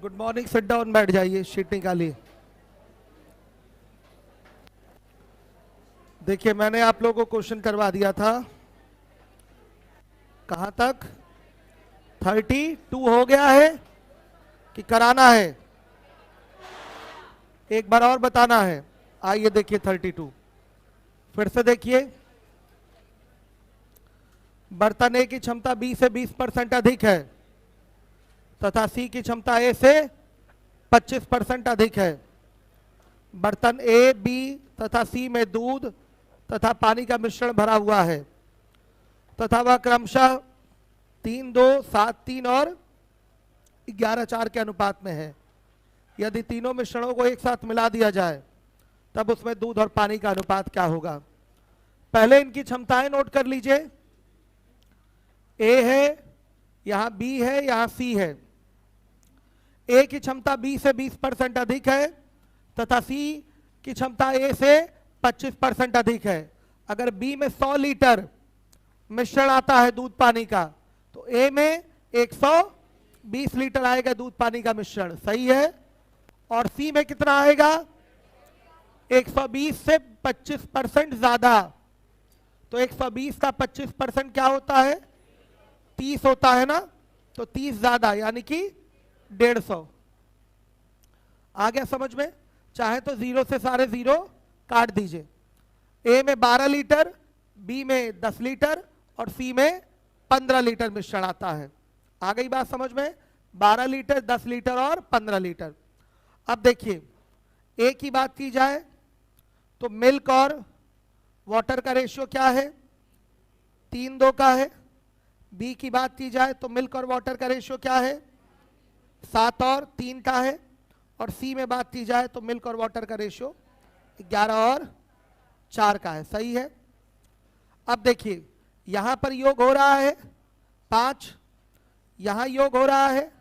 Good morning. Sit down, बैठ जाइए, sheet निकालिए। देखिए, मैंने आप लोगों को क्वेश्चन करवा दिया था। कहां तक? 32 हो गया है कि कराना है? एक बार और बताना है। आइए देखिए 32 फिर से देखिए। बर्तन ए की क्षमता बी से 20% अधिक है तथा सी की क्षमता ए से 25% अधिक है। बर्तन ए, बी तथा सी में दूध तथा पानी का मिश्रण भरा हुआ है तथा वह क्रमशः 3:2, 7:3 और 11:4 के अनुपात में है। यदि तीनों मिश्रणों को एक साथ मिला दिया जाए तब उसमें दूध और पानी का अनुपात क्या होगा? पहले इनकी क्षमताएं नोट कर लीजिए। ए है, यहां बी है, यहां सी है। ए की क्षमता बी से 20% अधिक है तथा सी की क्षमता ए से 25% अधिक है। अगर बी में 100 लीटर मिश्रण आता है दूध पानी का, तो ए में 120 लीटर आएगा दूध पानी का मिश्रण। सही है। और सी में कितना आएगा? 120 से 25% ज्यादा। तो 120 का 25% क्या होता है? 30 होता है ना। तो 30 ज्यादा, यानी कि 150। आ गया समझ में? चाहे तो जीरो से सारे जीरो काट दीजिए। ए में 12 लीटर, बी में 10 लीटर और सी में 15 लीटर मिश्रण आता है। आ गई बात समझ में? 12 लीटर, 10 लीटर और 15 लीटर। अब देखिए, ए की बात की जाए तो मिल्क और वाटर का रेशियो क्या है? 3:2 का है। बी की बात की जाए तो मिल्क और वाटर का रेशियो क्या है? 7 और 3 का है। और सी में बात की जाए तो मिल्क और वाटर का रेशियो 11 और 4 का है। सही है। अब देखिए, यहां पर योग हो रहा है 5, यहां योग हो रहा है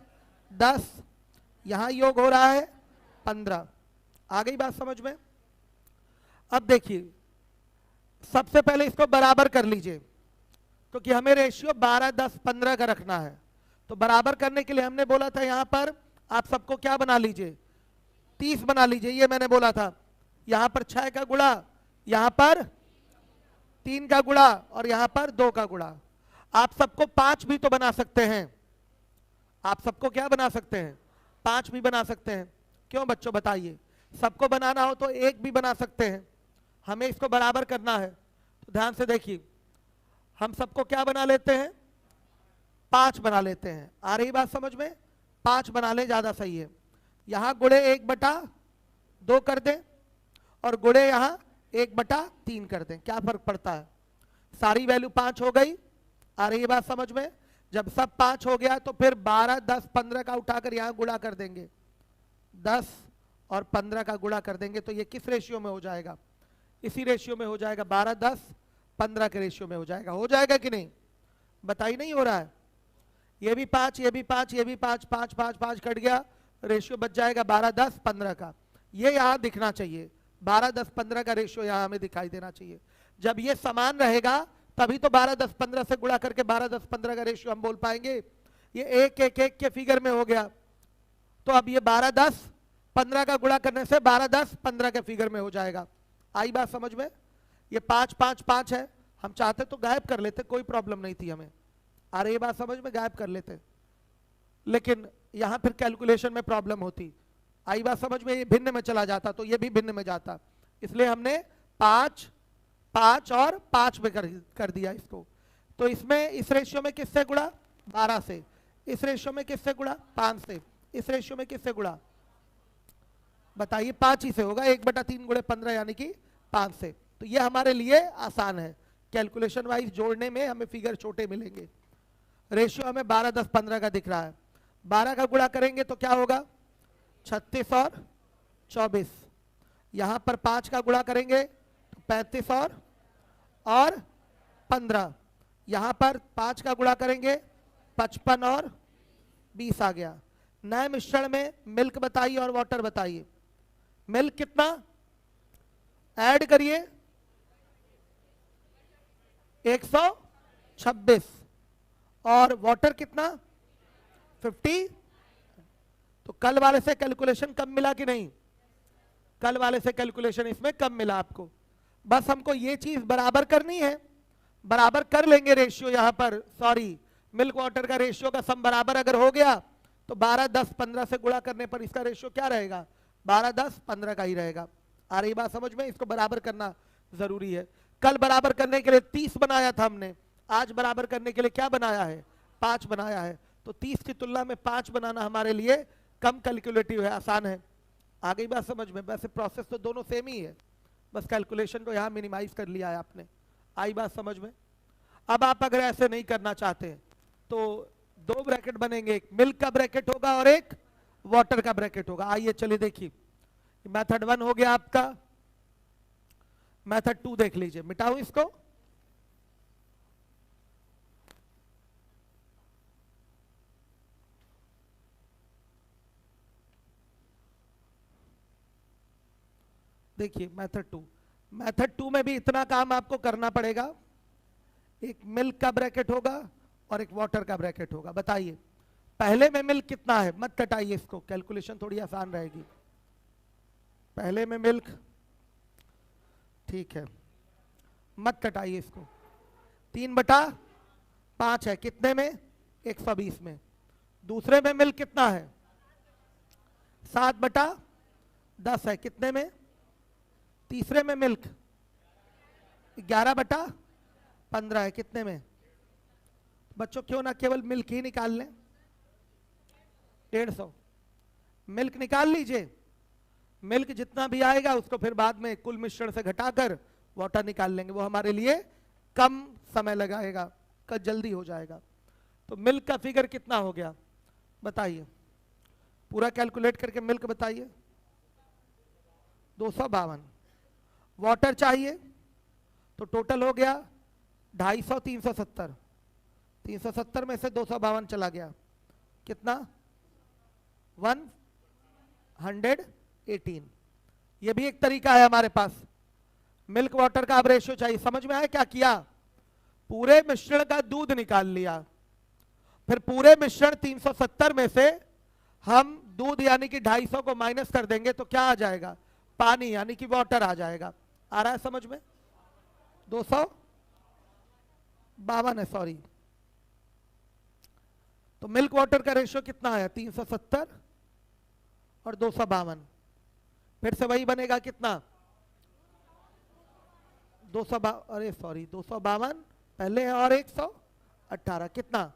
10, यहां योग हो रहा है 15। आ गई बात समझ में? अब देखिए, सबसे पहले इसको बराबर कर लीजिए, क्योंकि हमें रेशियो 12, 10, 15 का रखना है। तो बराबर करने के लिए हमने बोला था यहां पर आप सबको क्या बना लीजिए? 30 बना लीजिए। ये मैंने बोला था। यहां पर 6 का गुणा, यहां पर 3 का गुणा और यहां पर 2 का गुणा। आप सबको 5 भी तो बना सकते हैं। आप सबको क्या बना सकते हैं? 5 भी बना सकते हैं। क्यों बच्चों बताइए? सबको बनाना हो तो 1 भी बना सकते हैं। हमें इसको बराबर करना है तो ध्यान से देखिए, हम सबको क्या बना लेते हैं? 5 बना लेते हैं। आ रही बात समझ में? 5 बना ले, ज्यादा सही है। यहां गुणे 1/2 कर दें और गुणे यहां 1/3 कर दें। क्या फर्क पड़ता है? सारी वैल्यू 5 हो गई। आ रही है बात समझ में? जब सब 5 हो गया तो फिर 12, 10, 15 का उठाकर यहां गुणा कर देंगे। 10 और 15 का गुणा कर देंगे तो ये किस रेशियो में हो जाएगा? इसी रेशियो में हो जाएगा। 12, 10, 15 के रेशियो में हो जाएगा। हो जाएगा कि नहीं? बताइए, नहीं हो रहा है? ये भी 5, ये भी 5, ये भी 5, 5, 5, 5 कट गया। रेशियो बच जाएगा 12, 10, 15 का। ये यहां दिखना चाहिए। 12, 10, 15 का रेशियो यहां हमें दिखाई देना चाहिए। जब ये समान रहेगा तभी तो 12, 10, 15 से गुणा करके 12, 10, 15 का रेशियो हम बोल पाएंगे। ये 1, 1, 1 के फिगर में हो गया। तो अब ये 12, 10, 15 का गुणा करने से 12, 10, 15 के फिगर में हो जाएगा। आई बात समझ में? ये 5, 5, 5 है। हम चाहते तो गायब कर लेते, कोई प्रॉब्लम नहीं थी हमें। आ रही बात समझ में? गायब कर लेते, लेकिन यहां फिर कैलकुलेशन में प्रॉब्लम होती। आई बात समझ में? ये भिन्न में चला जाता तो ये भी भिन्न में जाता। इसलिए हमने 5, 5 और 5 में कर दिया इसको। तो इसमें इस रेशियो में किससे गुणा? 12 से। इस रेशियो में किससे गुणा? 5 से। इस रेशियो में किससे गुणा? बताइए। 5 ही से होगा। 1/3 गुणे 15 यानी कि 5 से। तो ये हमारे लिए आसान है। कैलकुलेशन वाइज जोड़ने में हमें फिगर छोटे मिलेंगे। रेशियो हमें 12, 10, 15 का दिख रहा है। 12 का गुणा करेंगे तो क्या होगा? 36 और 24। यहां पर 5 का गुणा करेंगे तो 35 और 15। यहां पर 5 का गुणा करेंगे 55 और 20 आ गया। नए मिश्रण में मिल्क बताइए और वाटर बताइए। मिल्क कितना ऐड करिए? 126 और वाटर कितना? 50। तो कल वाले से कैलकुलेशन कम मिला कि नहीं? कल वाले से कैलकुलेशन इसमें कम मिला आपको। बस हमको ये चीज बराबर करनी है, बराबर कर लेंगे रेशियो यहां पर। सॉरी, मिल्क वाटर का रेशियो का सम बराबर अगर हो गया तो 12, 10, 15 से गुणा करने पर इसका रेशियो क्या रहेगा? 12, 10, 15 का ही रहेगा। आ रही बात समझ में? इसको बराबर करना जरूरी है। कल बराबर करने के लिए 30 बनाया था हमने, आज बराबर करने के लिए क्या बनाया है? 5 बनाया है। तो 30 की तुलना में 5 बनाना हमारे लिए कम कैलकुलेटिव है, आसान है। आ गई बात समझ में? वैसे प्रोसेस तो दोनों सेम ही है, बस कैलकुलेशन को यहाँ मिनिमाइज कर लिया है आपने। आई बात समझ में? अब आप अगर ऐसे नहीं करना चाहते तो 2 ब्रैकेट बनेंगे, एक मिल्क का ब्रैकेट होगा और एक वाटर का ब्रैकेट होगा। आइए चलिए देखिए, मेथड 1 हो गया आपका, मेथड 2 देख लीजिए। मिटाऊं इसको? देखिए मेथड 2 में भी इतना काम आपको करना पड़ेगा। एक मिल्क का ब्रैकेट होगा और एक वाटर का ब्रैकेट होगा। बताइए पहले में मिल्क कितना है? मत कटाइए इसको, कैलकुलेशन थोड़ी आसान रहेगी। पहले में मिल्क, ठीक है, मत कटाइए इसको। 3/5 है, कितने में? 120 में। दूसरे में मिल्क कितना है? 7/10 है, कितने में? तीसरे में मिल्क 11/15 है, कितने में? बच्चों क्यों ना केवल मिल्क ही निकाल लें? 150 मिल्क निकाल लीजिए। मिल्क जितना भी आएगा उसको फिर बाद में कुल मिश्रण से घटाकर वाटर निकाल लेंगे, वो हमारे लिए कम समय लगाएगा, कल जल्दी हो जाएगा। तो मिल्क का फिगर कितना हो गया बताइए, पूरा कैलकुलेट करके मिल्क बताइए। 252। वाटर चाहिए तो टोटल हो गया 250, 370। 370 में से 252 चला गया, कितना? 118। ये भी एक तरीका है हमारे पास। मिल्क वाटर का अब रेशियो चाहिए। समझ में आया क्या किया? पूरे मिश्रण का दूध निकाल लिया, फिर पूरे मिश्रण 370 में से हम दूध यानी कि 250 को माइनस कर देंगे तो क्या आ जाएगा? पानी यानी कि वाटर आ जाएगा। आ रहा है समझ में? 252 है, सॉरी। तो मिल्क वाटर का रेशियो कितना है? 370 और 252। फिर से वही बनेगा, कितना? 252 पहले है और 118, कितना?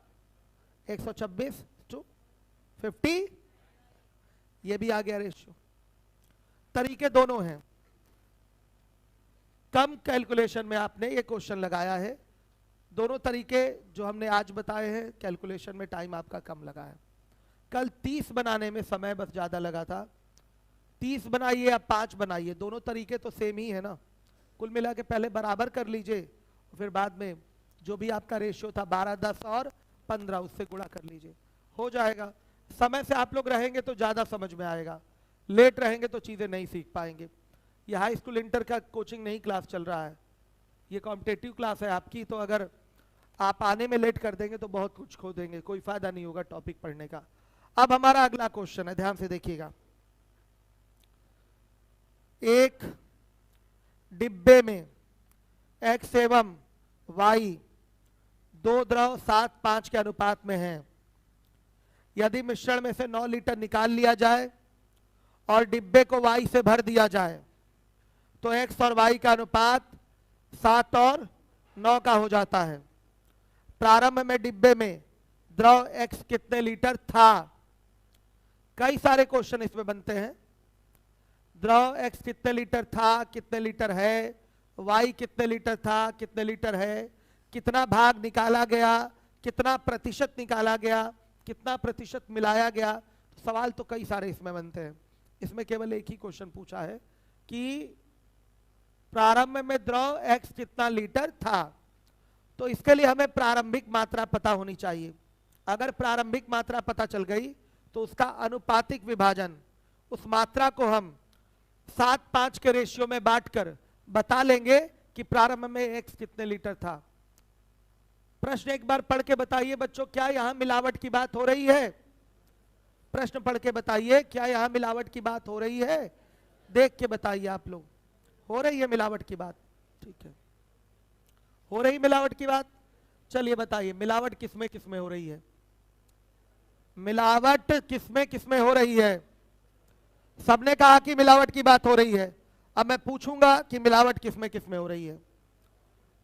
126 टू 50। ये भी आ गया रेशियो। तरीके दोनों हैं। कम कैलकुलेशन में आपने ये क्वेश्चन लगाया है। दोनों तरीके जो हमने आज बताए हैं, कैलकुलेशन में टाइम आपका कम लगा है। कल 30 बनाने में समय बस ज़्यादा लगा था। 30 बनाइए या 5 बनाइए, दोनों तरीके तो सेम ही है ना। कुल मिला के पहले बराबर कर लीजिए, फिर बाद में जो भी आपका रेशियो था 12, 10 और 15 उससे गुणा कर लीजिए, हो जाएगा। समय से आप लोग रहेंगे तो ज़्यादा समझ में आएगा, लेट रहेंगे तो चीज़ें नहीं सीख पाएंगे। ये हाई स्कूल इंटर का कोचिंग नहीं क्लास चल रहा है, ये कॉम्पिटेटिव क्लास है आपकी। तो अगर आप आने में लेट कर देंगे तो बहुत कुछ खो देंगे, कोई फायदा नहीं होगा टॉपिक पढ़ने का। अब हमारा अगला क्वेश्चन है, ध्यान से देखिएगा। एक डिब्बे में x एवं y दो द्रव 7:5 के अनुपात में हैं। यदि मिश्रण में से 9 लीटर निकाल लिया जाए और डिब्बे को y से भर दिया जाए तो x और y का अनुपात 7 और 9 का हो जाता है। प्रारंभ में डिब्बे में द्रव x कितने लीटर था? कई सारे क्वेश्चन इसमें बनते हैं। द्रव x कितने लीटर था, कितने लीटर है, y कितने लीटर था, कितने लीटर है, कितना भाग निकाला गया, कितना प्रतिशत निकाला गया, कितना प्रतिशत मिलाया गया। तो सवाल तो कई सारे इसमें बनते हैं। इसमें केवल एक ही क्वेश्चन पूछा है कि प्रारंभ में द्रव x कितना लीटर था। तो इसके लिए हमें प्रारंभिक मात्रा पता होनी चाहिए। अगर प्रारंभिक मात्रा पता चल गई तो उसका अनुपातिक विभाजन, उस मात्रा को हम 7:5 के रेशियो में बांटकर बता लेंगे कि प्रारंभ में x कितने लीटर था। प्रश्न एक बार पढ़ के बताइए बच्चों, क्या यहां मिलावट की बात हो रही है? प्रश्न पढ़ के बताइए, क्या यहां मिलावट की बात हो रही है? देख के बताइए आप लोग, हो रही है मिलावट की बात? ठीक है, हो रही मिलावट की बात। चलिए बताइए, मिलावट किसमें किसमें हो रही है? मिलावट किसमें किसमें हो रही है? सबने कहा कि मिलावट की बात हो रही है। अब मैं पूछूंगा कि मिलावट किसमें किसमें हो रही है।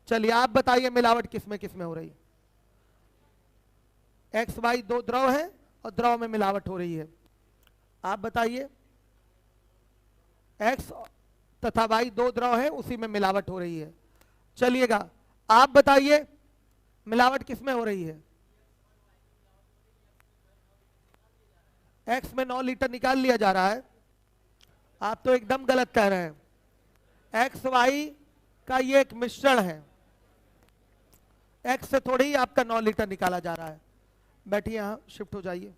चलिए आप बताइए, मिलावट किसमें किसमें हो रही है? एक्स वाई दो द्रव है और द्रव में मिलावट हो रही है। आप बताइए, एक्स तथा वाई दो द्रव है, उसी में मिलावट हो रही है। चलिएगा आप बताइए, मिलावट किसमें हो रही है? एक्स में 9 लीटर निकाल लिया जा रहा है। आप तो एकदम गलत कह रहे हैं। एक्स वाई का ये एक मिश्रण है, एक्स से थोड़ी ही आपका 9 लीटर निकाला जा रहा है। बैठिए, यहां शिफ्ट हो जाइए।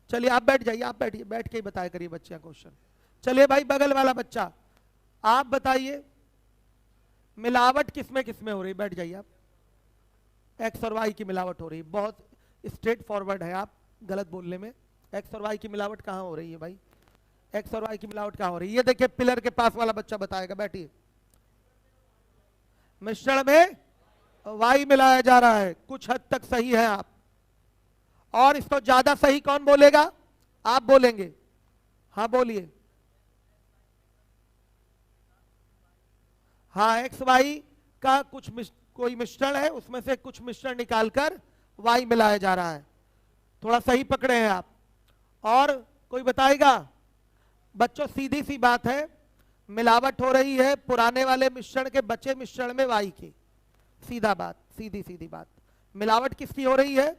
चलिए आप बैठ जाइए, आप बैठिए, बैठ के ही बताया करिए बच्चे क्वेश्चन। चलिए भाई बगल वाला बच्चा, आप बताइए मिलावट किसमें किसमें हो रही? बैठ जाइए आप। एक्स और वाई की मिलावट हो रही है। बहुत स्ट्रेट फॉरवर्ड है आप गलत बोलने में। एक्स और वाई की मिलावट कहां हो रही है भाई? एक्स और वाई की मिलावट कहां हो रही है? ये देखिए, पिलर के पास वाला बच्चा बताएगा। बैठिए। मिश्रण में वाई मिलाया जा रहा है। कुछ हद तक सही है आप, और इसको ज्यादा सही कौन बोलेगा? आप बोलेंगे। हाँ बोलिए। हाँ, एक्स वाई का कोई मिश्रण है, उसमें से कुछ मिश्रण निकालकर वाई मिलाया जा रहा है। थोड़ा सही पकड़े हैं आप। और कोई बताएगा? बच्चों सीधी सी बात है, मिलावट हो रही है पुराने वाले मिश्रण के बचे मिश्रण में वाई की। सीधा बात, सीधी सीधी बात। मिलावट किसकी हो रही है?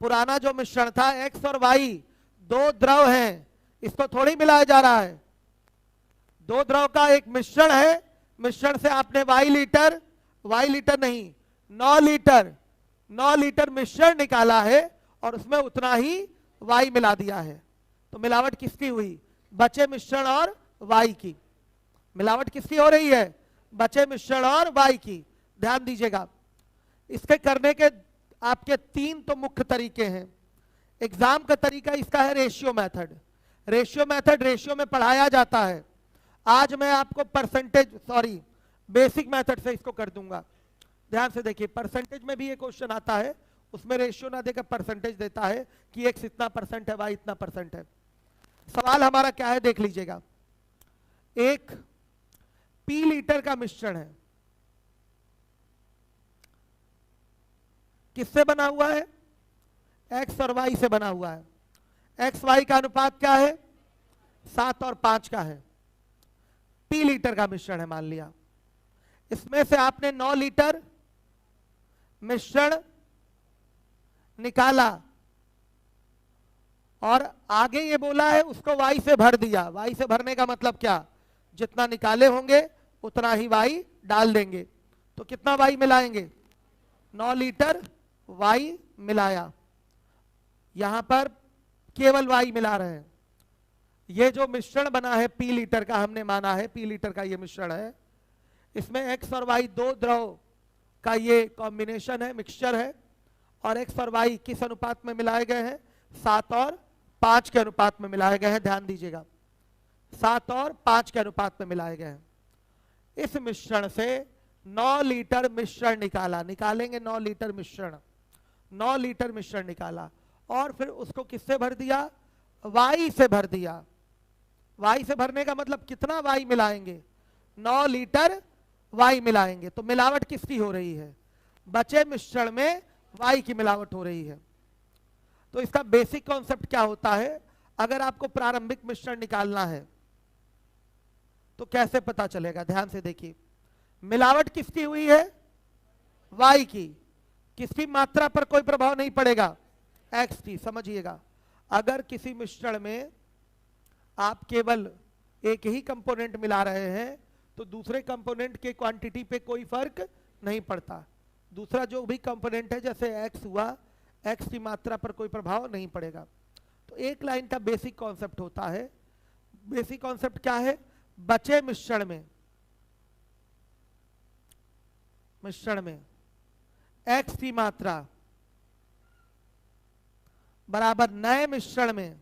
पुराना जो मिश्रण था, एक्स और वाई दो द्रव हैं, इसको थोड़ी मिलाया जा रहा है। दो द्रव का एक मिश्रण है, मिश्रण से आपने वाई लीटर नहीं 9 लीटर मिश्रण निकाला है और उसमें उतना ही वाई मिला दिया है। तो मिलावट किसकी हुई? बचे मिश्रण और वाई की। मिलावट किसकी हो रही है? बचे मिश्रण और वाई की। ध्यान दीजिएगा, इसके करने के आपके 3 तो मुख्य तरीके हैं। एग्जाम का तरीका इसका है रेशियो मेथड। रेशियो में पढ़ाया जाता है। आज मैं आपको बेसिक मेथड से इसको कर दूंगा। ध्यान से देखिए, परसेंटेज में भी ये क्वेश्चन आता है, उसमें रेशियो ना देकर परसेंटेज देता है कि एक्स इतना परसेंट है, वाई इतना परसेंट है। सवाल हमारा क्या है देख लीजिएगा। एक पी लीटर का मिश्रण है, किससे बना हुआ है? एक्स और वाई से बना हुआ है। एक्स वाई का अनुपात क्या है? 7 और 5 का है। पी लीटर का मिश्रण है मान लिया। इसमें से आपने 9 लीटर मिश्रण निकाला और आगे ये बोला है उसको वाई से भर दिया। वाई से भरने का मतलब क्या? जितना निकाले होंगे उतना ही वाई डाल देंगे। तो कितना वाई मिलाएंगे? 9 लीटर वाई मिलाया। यहां पर केवल वाई मिला रहे हैं। ये जो मिश्रण बना है पी लीटर का, हमने माना है पी लीटर का ये मिश्रण है, इसमें एक्स और वाई दो द्रव का ये कॉम्बिनेशन है, मिक्सचर है। और एक्स और वाई किस अनुपात में मिलाए गए हैं? 7 और 5 के अनुपात में मिलाए गए हैं। ध्यान दीजिएगा, 7 और 5 के अनुपात में मिलाए गए हैं। इस मिश्रण से 9 लीटर मिश्रण निकालेंगे 9 लीटर मिश्रण। 9 लीटर मिश्रण निकाला और फिर उसको किससे भर दिया? वाई से भर दिया। वाई से भरने का मतलब कितना वाई मिलाएंगे? 9 लीटर वाई मिलाएंगे। तो मिलावट किसकी हो रही है? बचे मिश्रण में वाई की मिलावट हो रही है। तो इसका बेसिक कॉन्सेप्ट क्या होता है? अगर आपको प्रारंभिक मिश्रण निकालना है तो कैसे पता चलेगा? ध्यान से देखिए, मिलावट किसकी हुई है? वाई की। किसकी मात्रा पर कोई प्रभाव नहीं पड़ेगा? एक्स की। समझिएगा, अगर किसी मिश्रण में आप केवल एक ही कंपोनेंट मिला रहे हैं तो दूसरे कंपोनेंट के क्वांटिटी पे कोई फर्क नहीं पड़ता। दूसरा जो भी कंपोनेंट है, जैसे एक्स हुआ, एक्स की मात्रा पर कोई प्रभाव नहीं पड़ेगा। तो एक लाइन का बेसिक कॉन्सेप्ट होता है। बेसिक कॉन्सेप्ट क्या है? बचे मिश्रण में एक्स की मात्रा बराबर नए मिश्रण में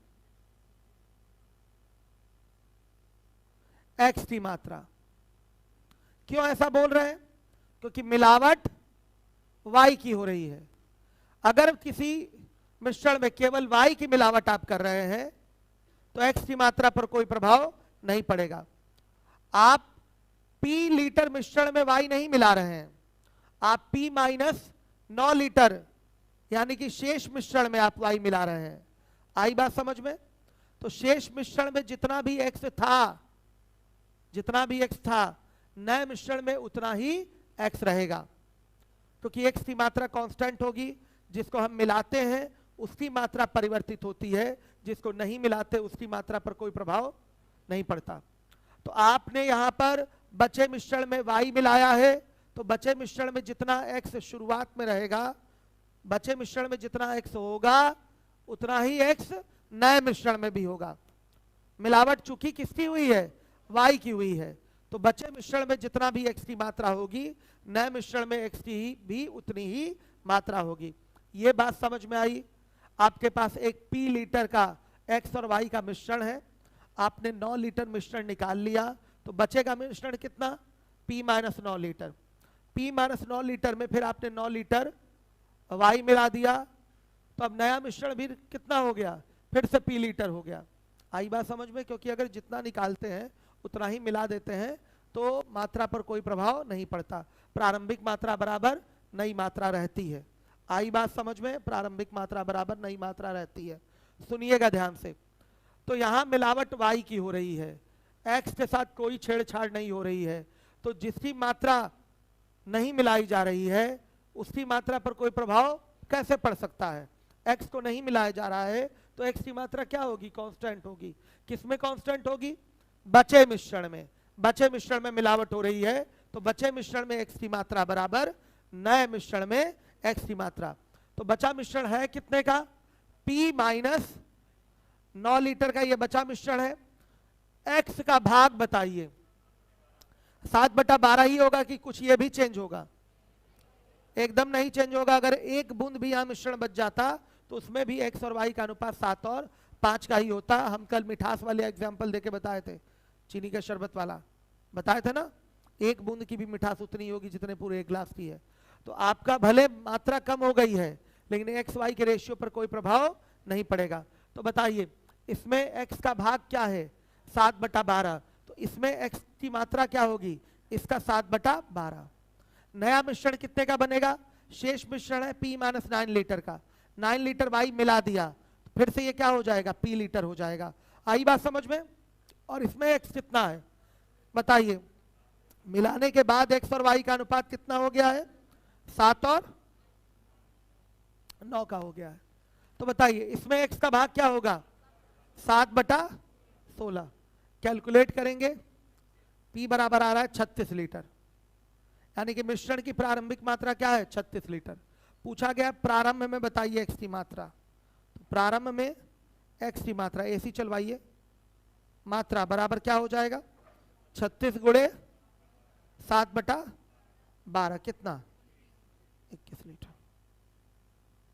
x की मात्रा। क्यों ऐसा बोल रहे हैं? क्योंकि मिलावट y की हो रही है। अगर किसी मिश्रण में केवल y की मिलावट आप कर रहे हैं तो x की मात्रा पर कोई प्रभाव नहीं पड़ेगा। आप P लीटर मिश्रण में y नहीं मिला रहे हैं, आप P माइनस 9 लीटर यानी कि शेष मिश्रण में आप y मिला रहे हैं। आई बात समझ में? तो शेष मिश्रण में जितना भी x था नए मिश्रण में उतना ही x रहेगा, क्योंकि x की मात्रा कांस्टेंट होगी। जिसको हम मिलाते हैं उसकी मात्रा परिवर्तित होती है, जिसको नहीं मिलाते उसकी मात्रा पर कोई प्रभाव नहीं पड़ता। तो आपने यहां पर बचे मिश्रण में y मिलाया है, तो बचे मिश्रण में जितना x शुरुआत में रहेगा, बचे मिश्रण में जितना x होगा उतना ही x नए मिश्रण में भी होगा। मिलावट चूंकि किसकी हुई है? y की हुई है। तो बचे मिश्रण में जितना भी x की मात्रा होगी नए मिश्रण में x की भी उतनी ही मात्रा होगी। ये बात समझ में आई? आपके पास एक P लीटर का x और y का मिश्रण है, आपने 9 लीटर मिश्रण निकाल लिया, तो बचेगा मिश्रण कितना? P minus 9 litre. P minus 9 litre में फिर आपने 9 लीटर y मिला दिया, तो अब नया मिश्रण भी कितना हो गया? फिर से P लीटर हो गया। आई बात समझ में? क्योंकि अगर जितना निकालते हैं उतना ही मिला देते हैं तो मात्रा पर कोई प्रभाव नहीं पड़ता। प्रारंभिक मात्रा बराबर नई मात्रा रहती है। आई बात समझ में? प्रारंभिक मात्रा बराबर नई मात्रा रहती है। सुनिएगा ध्यान से। तो यहां मिलावट y की हो रही है, x के साथ कोई छेड़छाड़ नहीं हो रही है, तो जिसकी मात्रा नहीं मिलाई जा रही है उसकी मात्रा पर कोई प्रभाव कैसे पड़ सकता है? x को नहीं मिलाया जा रहा है तो x की मात्रा क्या होगी? कांस्टेंट होगी। किसमें कांस्टेंट होगी? बचे मिश्रण में। बचे मिश्रण में मिलावट हो रही है तो बचे मिश्रण में x की मात्रा बराबर नए मिश्रण में x की मात्रा। तो बचा मिश्रण है कितने का? P माइनस 9 लीटर का ये बचा मिश्रण है। x का भाग बताइए, 7/12 ही होगा कि कुछ ये भी चेंज होगा? एकदम नहीं चेंज होगा। अगर एक बूंद भी यहां मिश्रण बच जाता तो उसमें भी x और y का अनुपात 7 और 5 का ही होता। हम कल मिठास वाले एग्जाम्पल देके बताए थे, चीनी का शरबत वाला बताए थे ना, एक बूंद की भी मिठास उतनी होगी जितने पूरे एक गिलास की है। तो आपका भले मात्रा कम हो गई है लेकिन एक्स वाई के रेशियो पर कोई प्रभाव नहीं पड़ेगा। तो बताइए इसमें x का भाग क्या है? 7/12। तो इसमें x की मात्रा क्या होगी? इसका 7/12। नया मिश्रण कितने का बनेगा? शेष मिश्रण है P माइनस 9 लीटर का, 9 लीटर y मिला दिया, तो फिर से ये क्या हो जाएगा? P लीटर हो जाएगा। आई बात समझ में? और इसमें x कितना है बताइए? मिलाने के बाद x और y का अनुपात कितना हो गया है? 7 और 9 का हो गया है। तो बताइए इसमें x का भाग क्या होगा? 7/16। कैलकुलेट करेंगे, P बराबर आ रहा है 36 लीटर, यानी कि मिश्रण की प्रारंभिक मात्रा क्या है? 36 लीटर। पूछा गया प्रारंभ में बताइए x की मात्रा, तो प्रारंभ में x की मात्रा, ऐसी चलवाइए, मात्रा बराबर क्या हो जाएगा? 36 गुणे 7/12 कितना? 21 लीटर।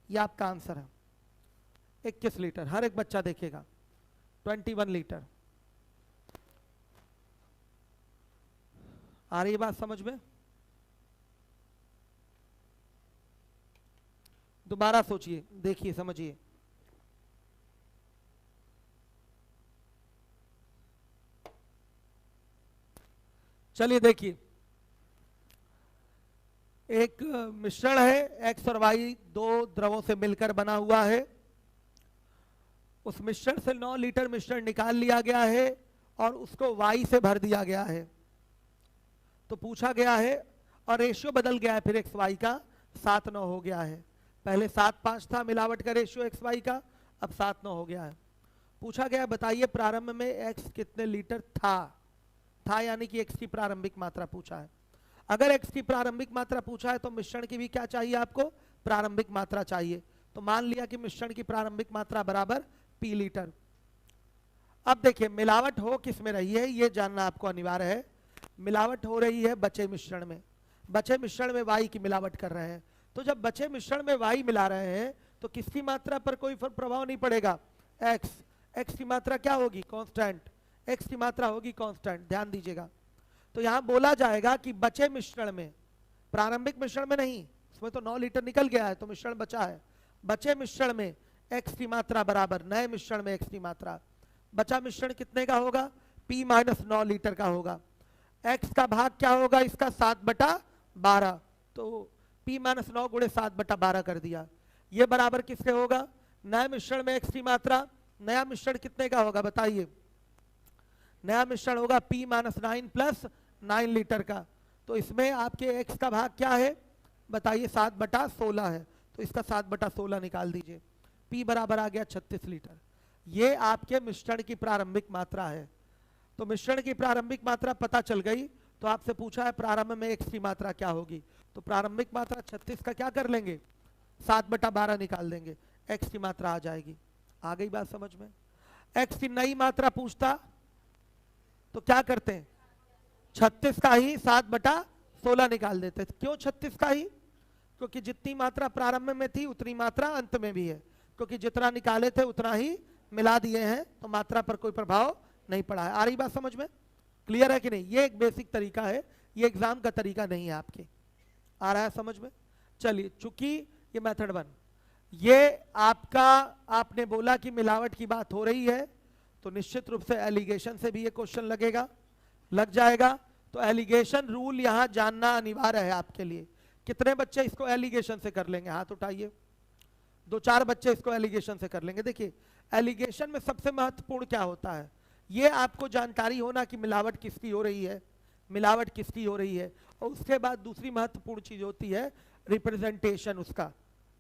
यह आपका आंसर है, 21 लीटर। हर एक बच्चा देखेगा 21 लीटर। आ रही बात समझ में? दोबारा सोचिए, देखिए, समझिए। चलिए देखिए, एक मिश्रण है x और y, दो द्रवों से मिलकर बना हुआ है। उस मिश्रण से 9 लीटर मिश्रण निकाल लिया गया है और उसको y से भर दिया गया है। तो पूछा गया है, और रेशियो बदल गया है फिर एक्स वाई का, 7/9 हो गया है। पहले 7/5 था मिलावट का रेशियो एक्स वाई का, अब 7/9 हो गया है। पूछा गया बताइए प्रारंभ में एक्स कितने लीटर था यानी कि एक्स की प्रारंभिक मात्रा पूछा है। अगर एक्स की प्रारंभिक मात्रा पूछा है तो मिश्रण की भी क्या चाहिए आपको? प्रारंभिक मात्रा चाहिए। तो मान लिया कि मिश्रण की प्रारंभिक मात्रा बराबर P लीटर। अब देखिए मिलावट हो किस में रही है ये जानना आपको अनिवार्य है। मिलावट हो रही है बचे मिश्रण में। बचे मिश्रण में y की मिलावट कर रहे हैं। तो जब बचे मिश्रण में y मिला रहे हैं तो किसकी मात्रा पर कोई प्रभाव नहीं पड़ेगा, एक्स। एक्स की मात्रा क्या होगी, कांस्टेंट। एक्स की मात्रा होगी कांस्टेंट, ध्यान दीजिएगा। तो यहां बोला जाएगा कि बचे मिश्रण में, प्रारंभिक मिश्रण में नहीं, उसमें तो 9 लीटर निकल गया है तो मिश्रण बचा है, बचे मिश्रण में एक्स की मात्रा बराबर नए मिश्रण में एक्स की मात्रा। बचा मिश्रण कितने का होगा, P माइनस 9 लीटर का होगा। एक्स का भाग क्या होगा इसका, 7/12, तो P माइनस 9 गुणे 7/12 कर दिया। ये बराबर किसके होगा, नए मिश्रण में एक्स की मात्रा। नया मिश्रण कितने का होगा बताइए, नया मिश्रण होगा P माइनस 9 प्लस 9 लीटर का। तो इसमें आपके एक्स का भाग क्या है बताइए, 7/16 है, तो इसका 7/16 निकाल दीजिए। P बराबर आ गया 36 लीटर। ये आपके मिश्रण की प्रारंभिक मात्रा है। तो मिश्रण की प्रारंभिक मात्रा पता चल गई, तो आपसे पूछा है प्रारंभ में एक्स की मात्रा क्या होगी, तो प्रारंभिक मात्रा 36 का क्या कर लेंगे, 7/12 निकाल देंगे, एक्स की मात्रा आ जाएगी। आ गई बात समझ में। एक्स की नई मात्रा पूछता तो क्या करते हैं, 36 का ही 7/16 निकाल देते। क्यों 36 का ही, क्योंकि जितनी मात्रा प्रारंभ में थी उतनी मात्रा अंत में भी है, क्योंकि जितना निकाले थे उतना ही मिला दिए हैं, तो मात्रा पर कोई प्रभाव नहीं पड़ा है। आ रही बात समझ में, क्लियर है कि नहीं। ये एक बेसिक तरीका है, ये एग्जाम का तरीका नहीं है आपके। आ रहा है समझ में। चलिए, चूंकि ये मेथड 1, ये आपका, आपने बोला कि मिलावट की बात हो रही है, तो निश्चित रूप से एलिगेशन से भी ये क्वेश्चन लगेगा, लग जाएगा। तो एलिगेशन रूल यहां जानना अनिवार्य है आपके लिए। कितने बच्चे इसको एलिगेशन से कर लेंगे, हाथ उठाइए। 2-4 बच्चे इसको एलिगेशन से कर लेंगे। देखिए, एलिगेशन में सबसे महत्वपूर्ण क्या होता है, ये आपको जानकारी होना कि मिलावट किसकी हो रही है, मिलावट किसकी हो रही है। और उसके बाद दूसरी महत्वपूर्ण चीज होती है रिप्रेजेंटेशन उसका।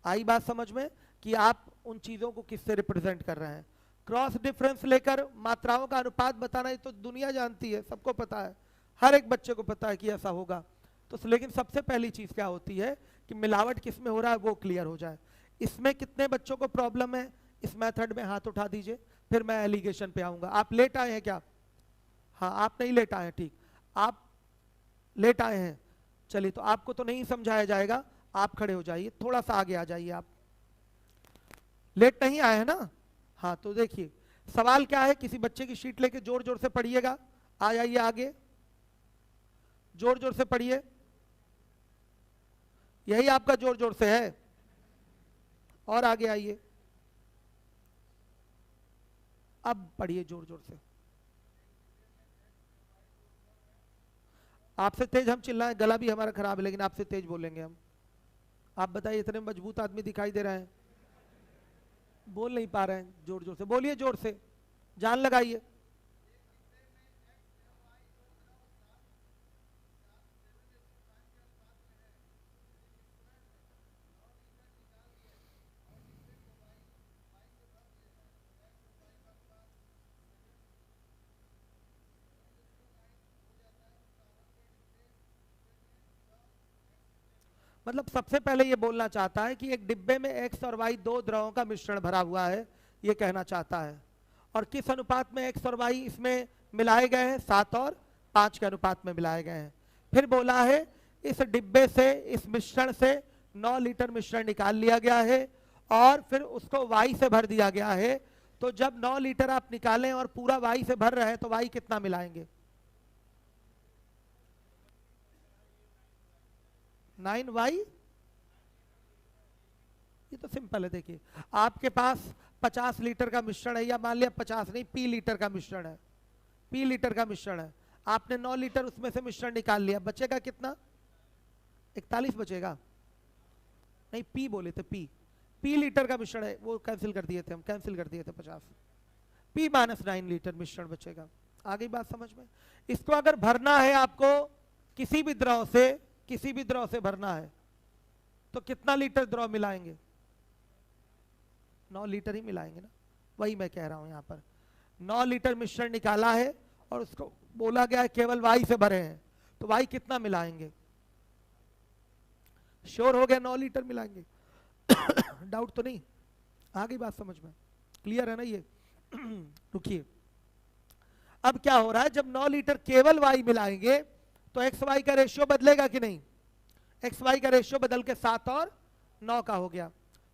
आई बात समझ में, कि आप उन चीजों को किससे रिप्रेजेंट कर रहे हैं। क्रॉस डिफरेंस लेकर मात्राओं का अनुपात बताना, ये तो दुनिया जानती है, सबको पता है, हर एक बच्चे को पता है कि ऐसा होगा। तो लेकिन सबसे पहली चीज क्या होती है कि मिलावट किस में हो रहा है वो क्लियर हो जाए। इसमें कितने बच्चों को प्रॉब्लम है, इस मेथड में हाथ उठा दीजिए, फिर मैं एलिगेशन पे आऊंगा। आप लेट आए हैं क्या, हाँ आप नहीं लेट आए हैं, ठीक, आप लेट आए हैं। चलिए, तो आपको तो नहीं समझाया जाएगा, आप खड़े हो जाइए, थोड़ा सा आगे आ जाइए। आप लेट नहीं आए हैं ना, हाँ। तो देखिए सवाल क्या है, किसी बच्चे की शीट लेके जोर जोर से पढ़िएगा। आ जाइए आगे, जोर जोर से पढ़िए, यही आपका जोर जोर से है। और आगे आइए, अब पढ़िए जोर जोर से। आपसे तेज हम चिल्लाएं, गला भी हमारा खराब है, लेकिन आपसे तेज बोलेंगे हम। आप बताइए, इतने मजबूत आदमी दिखाई दे रहे हैं, बोल नहीं पा रहे हैं, जोर जोर से बोलिए, जोर से जान लगाइए। मतलब सबसे पहले ये बोलना चाहता है कि एक डिब्बे में एक्स और वाई 2 द्रवों का मिश्रण भरा हुआ है, ये कहना चाहता है। और किस अनुपात में एक्स और वाई इसमें मिलाए गए हैं, 7 और 5 के अनुपात में मिलाए गए हैं। फिर बोला है इस डिब्बे से, इस मिश्रण से 9 लीटर मिश्रण निकाल लिया गया है और फिर उसको वाई से भर दिया गया है। तो जब 9 लीटर आप निकालें और पूरा वाई से भर रहे हैं तो वाई कितना मिलाएंगे, 9y। ये तो सिंपल है। देखिए, आपके पास 50 लीटर का मिश्रण है, या मान लिया 50 नहीं, P लीटर का मिश्रण है, P लीटर का मिश्रण है। आपने 9 लीटर उसमें से मिश्रण निकाल लिया, बचेगा कितना, 41 बचेगा। नहीं, P बोले थे, P लीटर का मिश्रण है, वो कैंसिल कर दिए थे हम, कैंसिल कर दिए थे 50। P माइनस 9 लीटर मिश्रण बचेगा। आ गई बात समझ में। इसको अगर भरना है आपको किसी भी द्रव से, किसी भी द्रव से भरना है, तो कितना लीटर द्रव मिलाएंगे, 9 लीटर ही मिलाएंगे ना। वही मैं कह रहा हूं, यहां पर 9 लीटर मिश्रण निकाला है और उसको बोला गया है केवल वाई से भरे हैं, तो वाई कितना मिलाएंगे, श्योर हो गया 9 लीटर मिलाएंगे। डाउट तो नहीं, आ गई बात समझ में, क्लियर है ना ये। रुकिए, अब क्या हो रहा है, जब 9 लीटर केवल वाई मिलाएंगे तो एक्स वाई का रेशियो बदलेगा कि नहीं, एक्स वाई का रेशियो बदल के 7 और 9 का हो गया।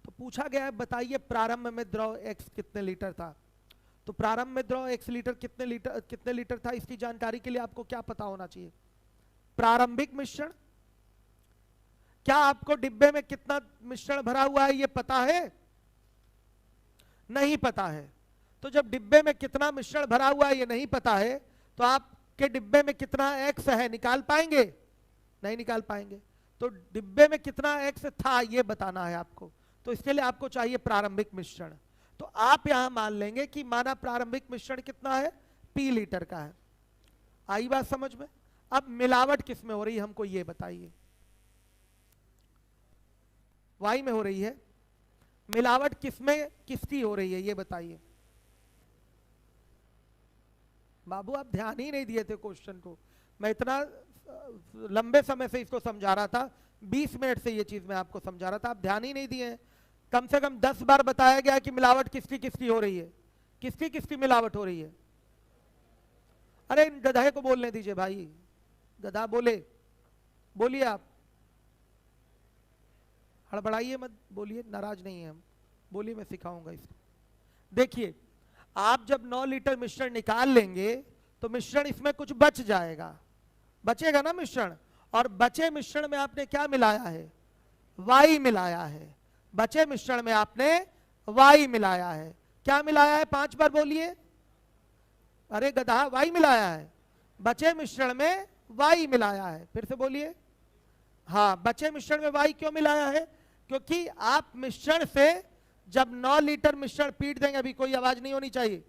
तो पूछा गया है बताइए प्रारंभ में द्रव x कितने लीटर था। तो प्रारंभ में द्रव x लीटर कितने लीटर था, इसकी जानकारी के लिए आपको क्या पता होना चाहिए? प्रारंभिक मिश्रण। क्या आपको डिब्बे में कितना मिश्रण भरा हुआ है ये पता है? नहीं पता है। तो जब डिब्बे में कितना मिश्रण भरा हुआ है ये नहीं पता है, तो आपके डिब्बे में कितना x है निकाल पाएंगे? नहीं निकाल पाएंगे। तो डिब्बे में कितना x था ये बताना है आपको, तो इसके लिए आपको चाहिए प्रारंभिक मिश्रण। तो आप यहां मान लेंगे कि माना प्रारंभिक मिश्रण कितना है, p लीटर का है। आई बात समझ में? अब मिलावट किस में हो रही है हमको ये बताइए। y में हो रही है। मिलावट किसमें किसकी हो रही है ये बताइए। बाबू आप ध्यान ही नहीं दिए थे क्वेश्चन को। मैं इतना लंबे समय से इसको समझा रहा था, 20 मिनट से ये चीज मैं आपको समझा रहा था, आप ध्यान ही नहीं दिए। कम से कम 10 बार बताया गया कि मिलावट किसकी किसकी हो रही है। किसकी किसकी मिलावट हो रही है? अरे इन गधाए को बोलने दीजिए भाई, गधा बोले, बोलिए आप, हड़बड़ाइए मत, बोलिए, नाराज नहीं है हम, बोलिए, मैं सिखाऊंगा इसको। देखिए आप जब 9 लीटर मिश्रण निकाल लेंगे तो मिश्रण इसमें कुछ बच जाएगा, बचेगा ना मिश्रण, और बचे मिश्रण में आपने क्या मिलाया है? वाई मिलाया है। बचे मिश्रण में आपने वाई मिलाया है। क्या मिलाया है? 5 बार बोलिए। अरे गधा, वाई मिलाया है। बचे मिश्रण में वाई मिलाया है। फिर से बोलिए। हाँ, बचे मिश्रण में वाई क्यों मिलाया है? क्योंकि आप मिश्रण से जब 9 लीटर मिश्रण पीट देंगे, अभी कोई आवाज नहीं होनी चाहिए,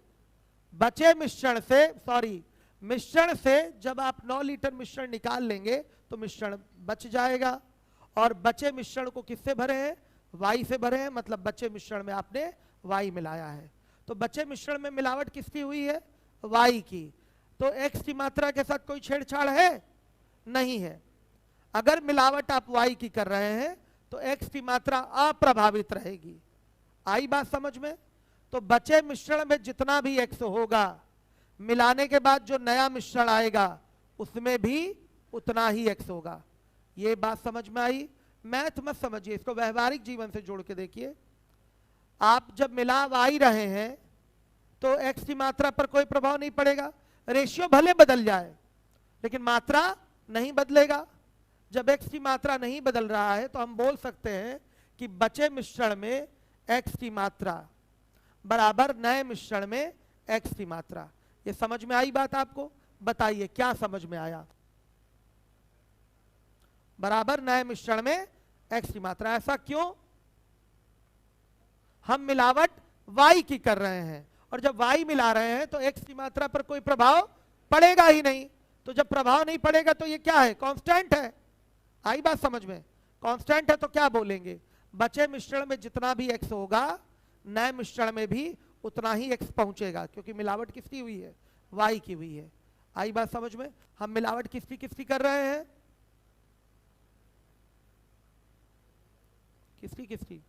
बचे मिश्रण से, सॉरी, मिश्रण से जब आप 9 लीटर मिश्रण निकाल लेंगे तो मिश्रण बच जाएगा, और बचे मिश्रण को किससे भरे हैं? वाई से भरे हैं, मतलब बचे मिश्रण में आपने वाई मिलाया है। तो बचे मिश्रण में मिलावट किसकी हुई है? वाई की। तो x की मात्रा के साथ कोई छेड़छाड़ है? नहीं है। अगर मिलावट आप y की कर रहे हैं तो x की मात्रा अप्रभावित रहेगी। आई बात समझ में? तो बचे मिश्रण में जितना भी x होगा, मिलाने के बाद जो नया मिश्रण आएगा उसमें भी उतना ही x होगा। ये बात समझ में आई? मैथ मत समझिए, इसको व्यवहारिक जीवन से जोड़ के देखिए। आप जब मिला y रहे हैं तो x की मात्रा पर कोई प्रभाव नहीं पड़ेगा, रेशियो भले बदल जाए लेकिन मात्रा नहीं बदलेगा। जब x की मात्रा नहीं बदल रहा है तो हम बोल सकते हैं कि बचे मिश्रण में x की मात्रा बराबर नए मिश्रण में x की मात्रा। ये समझ में आई बात आपको? बताइए क्या समझ में आया? बराबर नए मिश्रण में x की मात्रा। ऐसा क्यों? हम मिलावट y की कर रहे हैं, और जब y मिला रहे हैं तो x की मात्रा पर कोई प्रभाव पड़ेगा ही नहीं। तो जब प्रभाव नहीं पड़ेगा तो ये क्या है? कांस्टेंट है। आई बात समझ में? कांस्टेंट है तो क्या बोलेंगे? बचे मिश्रण में जितना भी x होगा, नए मिश्रण में भी उतना ही x पहुंचेगा, क्योंकि मिलावट किसकी हुई है? y की हुई है। आई बात समझ में? हम मिलावट किसकी किसकी कर रहे हैं? किसकी किसकी?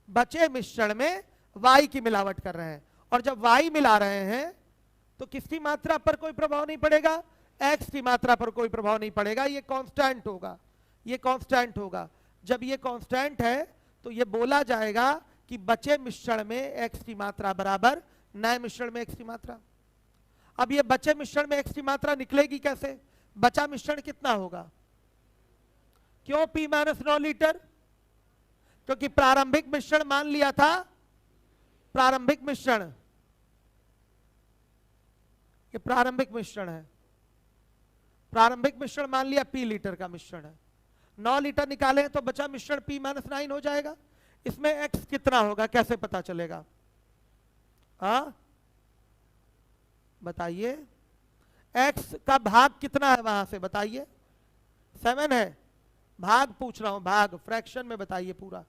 बचे मिश्रण में y की मिलावट कर रहे हैं, और जब y मिला रहे हैं तो किसकी मात्रा पर कोई प्रभाव नहीं पड़ेगा? x की मात्रा पर कोई प्रभाव नहीं पड़ेगा। ये कांस्टेंट होगा, ये कांस्टेंट होगा। जब ये कांस्टेंट है तो ये बोला जाएगा कि बचे मिश्रण में x की मात्रा बराबर नए मिश्रण में x की मात्रा। अब ये बचे मिश्रण में x की मात्रा निकलेगी कैसे? बचा मिश्रण कितना होगा? क्यों p माइनस 9 लीटर? क्योंकि प्रारंभिक मिश्रण मान लिया था, प्रारंभिक मिश्रण, ये प्रारंभिक मिश्रण है, प्रारंभिक मिश्रण मान लिया p लीटर का मिश्रण है। 9 लीटर निकाले तो बचा मिश्रण p माइनस 9 हो जाएगा। इसमें x कितना होगा कैसे पता चलेगा? हाँ बताइए, x का भाग कितना है वहां से बताइए? 7 है। भाग पूछ रहा हूं, भाग फ्रैक्शन में बताइए पूरा।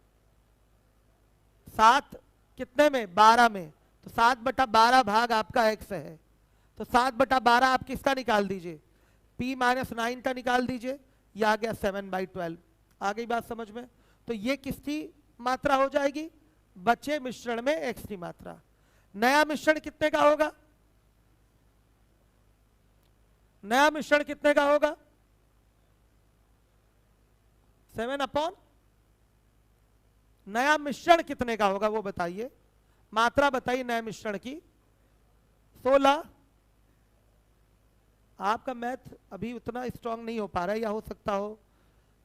7 कितने में? 12 में। तो 7/12 भाग आपका x है, तो 7/12 आप किसका निकाल दीजिए? p माइनस 9 का निकाल दीजिए, यह आ गया 7/12। आ गई बात समझ में? तो ये किसकी मात्रा हो जाएगी? बचे मिश्रण में x की मात्रा। नया मिश्रण कितने का होगा? नया मिश्रण कितने का होगा? 7/, नया मिश्रण कितने का होगा वो बताइए, मात्रा बताइए नए मिश्रण की। 16। आपका मैथ अभी उतना स्ट्रांग नहीं हो पा रहा है, या हो सकता हो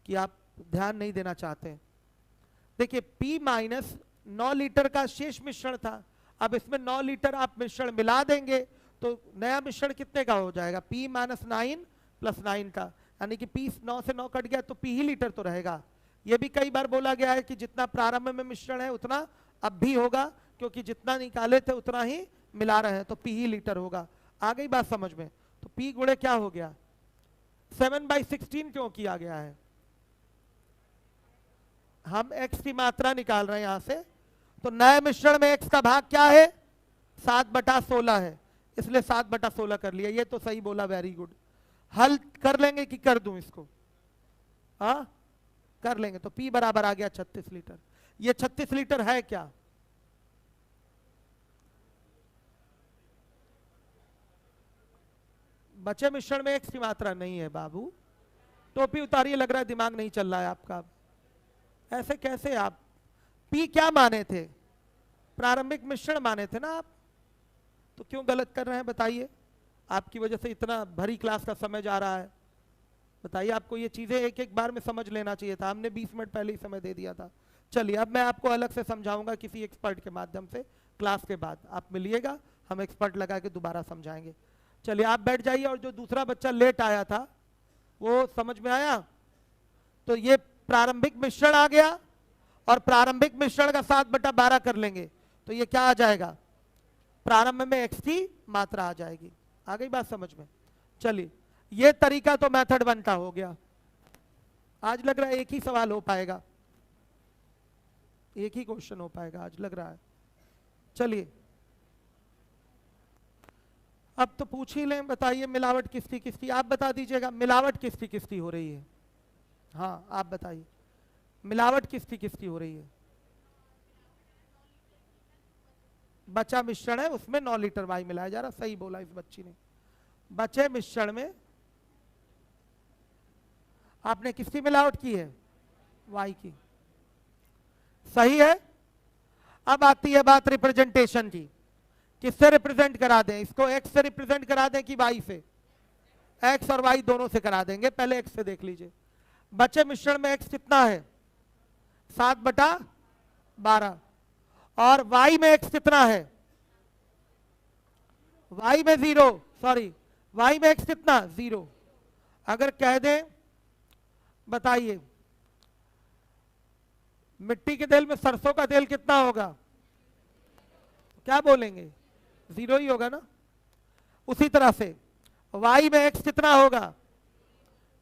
कि आप ध्यान नहीं देना चाहते हैं। देखिए P माइनस 9 लीटर का शेष मिश्रण था, अब इसमें 9 लीटर आप मिश्रण मिला देंगे तो नया मिश्रण कितने का हो जाएगा, P माइनस 9 प्लस 9 का, यानी कि P 9 से 9 कट गया तो P ही लीटर तो रहेगा। ये भी कई बार बोला गया है कि जितना प्रारंभ में मिश्रण है उतना अब भी होगा, क्योंकि जितना निकाले थे उतना ही मिला रहे हैं, तो P ही लीटर होगा। आ गई बात समझ में? तो P गुणे क्या हो गया, 7/16 क्यों किया गया है, हम x की मात्रा निकाल रहे हैं यहां से, तो नए मिश्रण में x का भाग क्या है, 7/16 है, इसलिए 7/16 कर लिया। ये तो सही बोला, वेरी गुड। हल कर लेंगे कि कर दूं इसको, हाँ कर लेंगे। तो P बराबर आ गया 36 लीटर। ये 36 लीटर है क्या, बचे मिश्रण में x की मात्रा नहीं है बाबू, टोपी उतारिए, लग रहा है दिमाग नहीं चल रहा है आपका। ऐसे कैसे आप, P क्या माने थे, प्रारंभिक मिश्रण माने थे ना आप, तो क्यों गलत कर रहे हैं बताइए? आपकी वजह से इतना भरी क्लास का समय जा रहा है, बताइए। आपको ये चीजें एक एक बार में समझ लेना चाहिए था, हमने 20 मिनट पहले ही समय दे दिया था। चलिए अब मैं आपको अलग से समझाऊंगा किसी एक्सपर्ट के माध्यम से, क्लास के बाद आप मिलिएगा, हम एक्सपर्ट लगा के दोबारा समझाएंगे। चलिए आप बैठ जाइए, और जो दूसरा बच्चा लेट आया था वो समझ में आया? तो ये प्रारंभिक मिश्रण आ गया, और प्रारंभिक मिश्रण का 7/12 कर लेंगे तो ये क्या आ जाएगा, प्रारंभ में x की मात्रा आ जाएगी। आ गई बात समझ में? चलिए ये तरीका तो मेथड बनता हो गया। आज लग रहा है एक ही सवाल हो पाएगा, एक ही क्वेश्चन हो पाएगा आज लग रहा है। चलिए अब तो पूछ ही लें, बताइए मिलावट किसकी किसकी, आप बता दीजिएगा मिलावट किसकी किसकी हो रही है। हाँ आप बताइए मिलावट किसकी किसकी हो रही है। बचा मिश्रण है उसमें 9 लीटर वाई मिलाया जा रहा, सही बोला इस बच्ची ने। बचे मिश्रण में आपने किसकी मिलावट की है, वाई की, सही है। अब आती है बात रिप्रेजेंटेशन की, किससे रिप्रेजेंट करा दें इसको, एक्स से रिप्रेजेंट करा दें कि वाई से, एक्स और वाई दोनों से करा देंगे। पहले एक्स से देख लीजिए, बचे मिश्रण में एक्स कितना है, 7/12, और वाई में एक्स कितना है, वाई में 0, सॉरी वाई में एक्स कितना 0। अगर कह दें बताइए मिट्टी के तेल में सरसों का तेल कितना होगा, क्या बोलेंगे, 0 ही होगा ना। उसी तरह से y में x कितना होगा,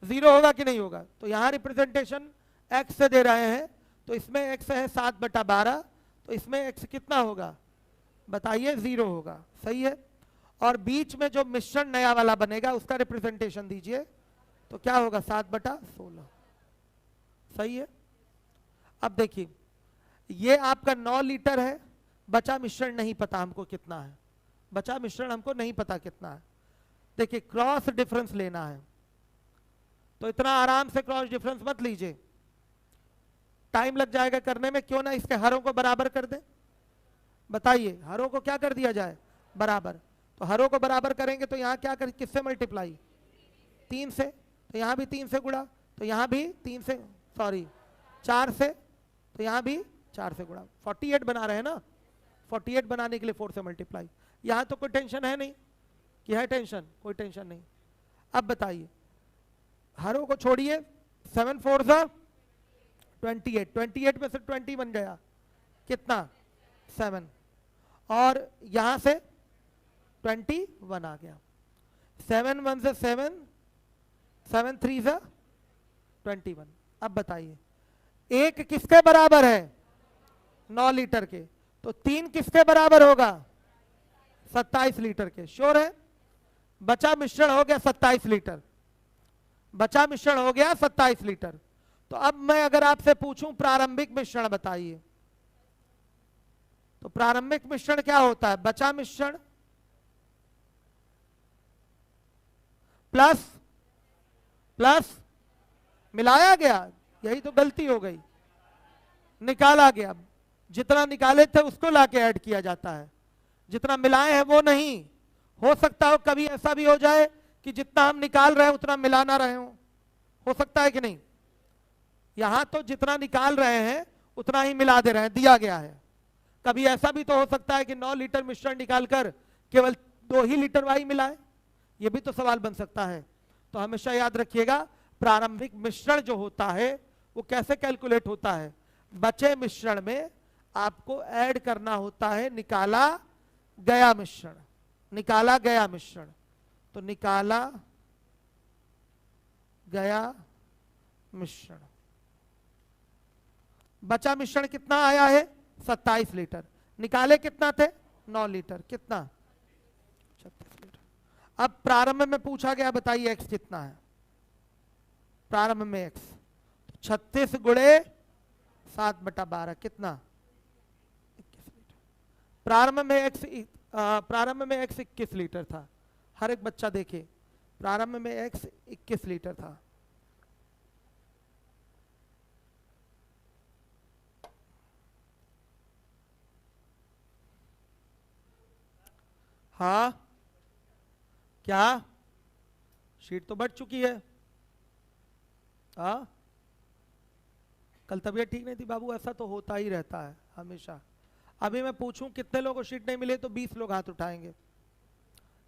0 होगा कि नहीं होगा। तो यहां रिप्रेजेंटेशन x से दे रहे हैं, तो इसमें x है 7/12, तो इसमें x कितना होगा बताइए, 0 होगा, सही है। और बीच में जो मिश्रण नया वाला बनेगा उसका रिप्रेजेंटेशन दीजिए, तो क्या होगा 7/16, सही है। अब देखिए ये आपका 9 लीटर है, बचा मिश्रण नहीं पता हमको कितना है, बचा मिश्रण हमको नहीं पता कितना है। देखिए क्रॉस डिफरेंस लेना है, तो इतना आराम से क्रॉस डिफरेंस मत लीजिए, टाइम लग जाएगा करने में। क्यों ना इसके हरों को बराबर कर दें, बताइए हरों को क्या कर दिया जाए, बराबर। तो हरों को बराबर करेंगे तो यहाँ क्या कर, किससे मल्टीप्लाई, 3 से, तो यहाँ भी 3 से गुणा, तो यहाँ भी 3 से, सॉरी 4 से, तो यहाँ भी 4 से गुणा, 48 बना रहे हैं ना, 48 बनाने के लिए 4 से मल्टीप्लाई। यहाँ तो कोई टेंशन है नहीं कि है टेंशन, कोई टेंशन नहीं। अब बताइए हरों को छोड़िए, 7 4 28, 28 में से 20 बन गया कितना 7, और यहाँ से 21 आ गया, 7 1 से 7, 7 3 से 21। अब बताइए एक किसके बराबर है, 9 लीटर के, तो 3 किसके बराबर होगा, 27 लीटर के, श्योर है। बचा मिश्रण हो गया 27 लीटर, बचा मिश्रण हो गया 27 लीटर। तो अब मैं अगर आपसे पूछूं प्रारंभिक मिश्रण बताइए, तो प्रारंभिक मिश्रण क्या होता है, बचा मिश्रण प्लस प्लस मिलाया गया, यही तो गलती हो गई, निकाला गया, जितना निकाले थे उसको लाके ऐड किया जाता है, जितना मिलाए हैं वो नहीं। हो सकता हो कभी ऐसा भी हो जाए कि जितना हम निकाल रहे हैं उतना मिला ना रहे हो सकता है कि नहीं? यहां तो जितना निकाल रहे हैं उतना ही मिला दे रहे हैं, दिया गया है। कभी ऐसा भी तो हो सकता है कि 9 लीटर मिश्रण निकालकर केवल 2 ही लीटर वाई मिलाए, ये भी तो सवाल बन सकता है। तो हमेशा याद रखिएगा प्रारंभिक मिश्रण जो होता है वो कैसे कैलकुलेट होता है, बचे मिश्रण में आपको ऐड करना होता है निकाला गया मिश्रण, निकाला गया मिश्रण। तो निकाला गया मिश्रण, बचा मिश्रण कितना आया है 27 लीटर, निकाले कितना थे 9 लीटर, कितना 36 लीटर। अब प्रारंभ में पूछा गया बताइए x कितना है, प्रारंभ में x 36 गुणे 7/12 कितना 21 लीटर। प्रारंभ में x 21 लीटर था, हर एक बच्चा देखे प्रारंभ में x 21 लीटर था। हाँ क्या शीट तो बढ़ चुकी है? हाँ कल तबीयत ठीक नहीं थी बाबू, ऐसा तो होता ही रहता है हमेशा। अभी मैं पूछूं कितने लोगों को शीट नहीं मिली तो 20 लोग हाथ उठाएंगे।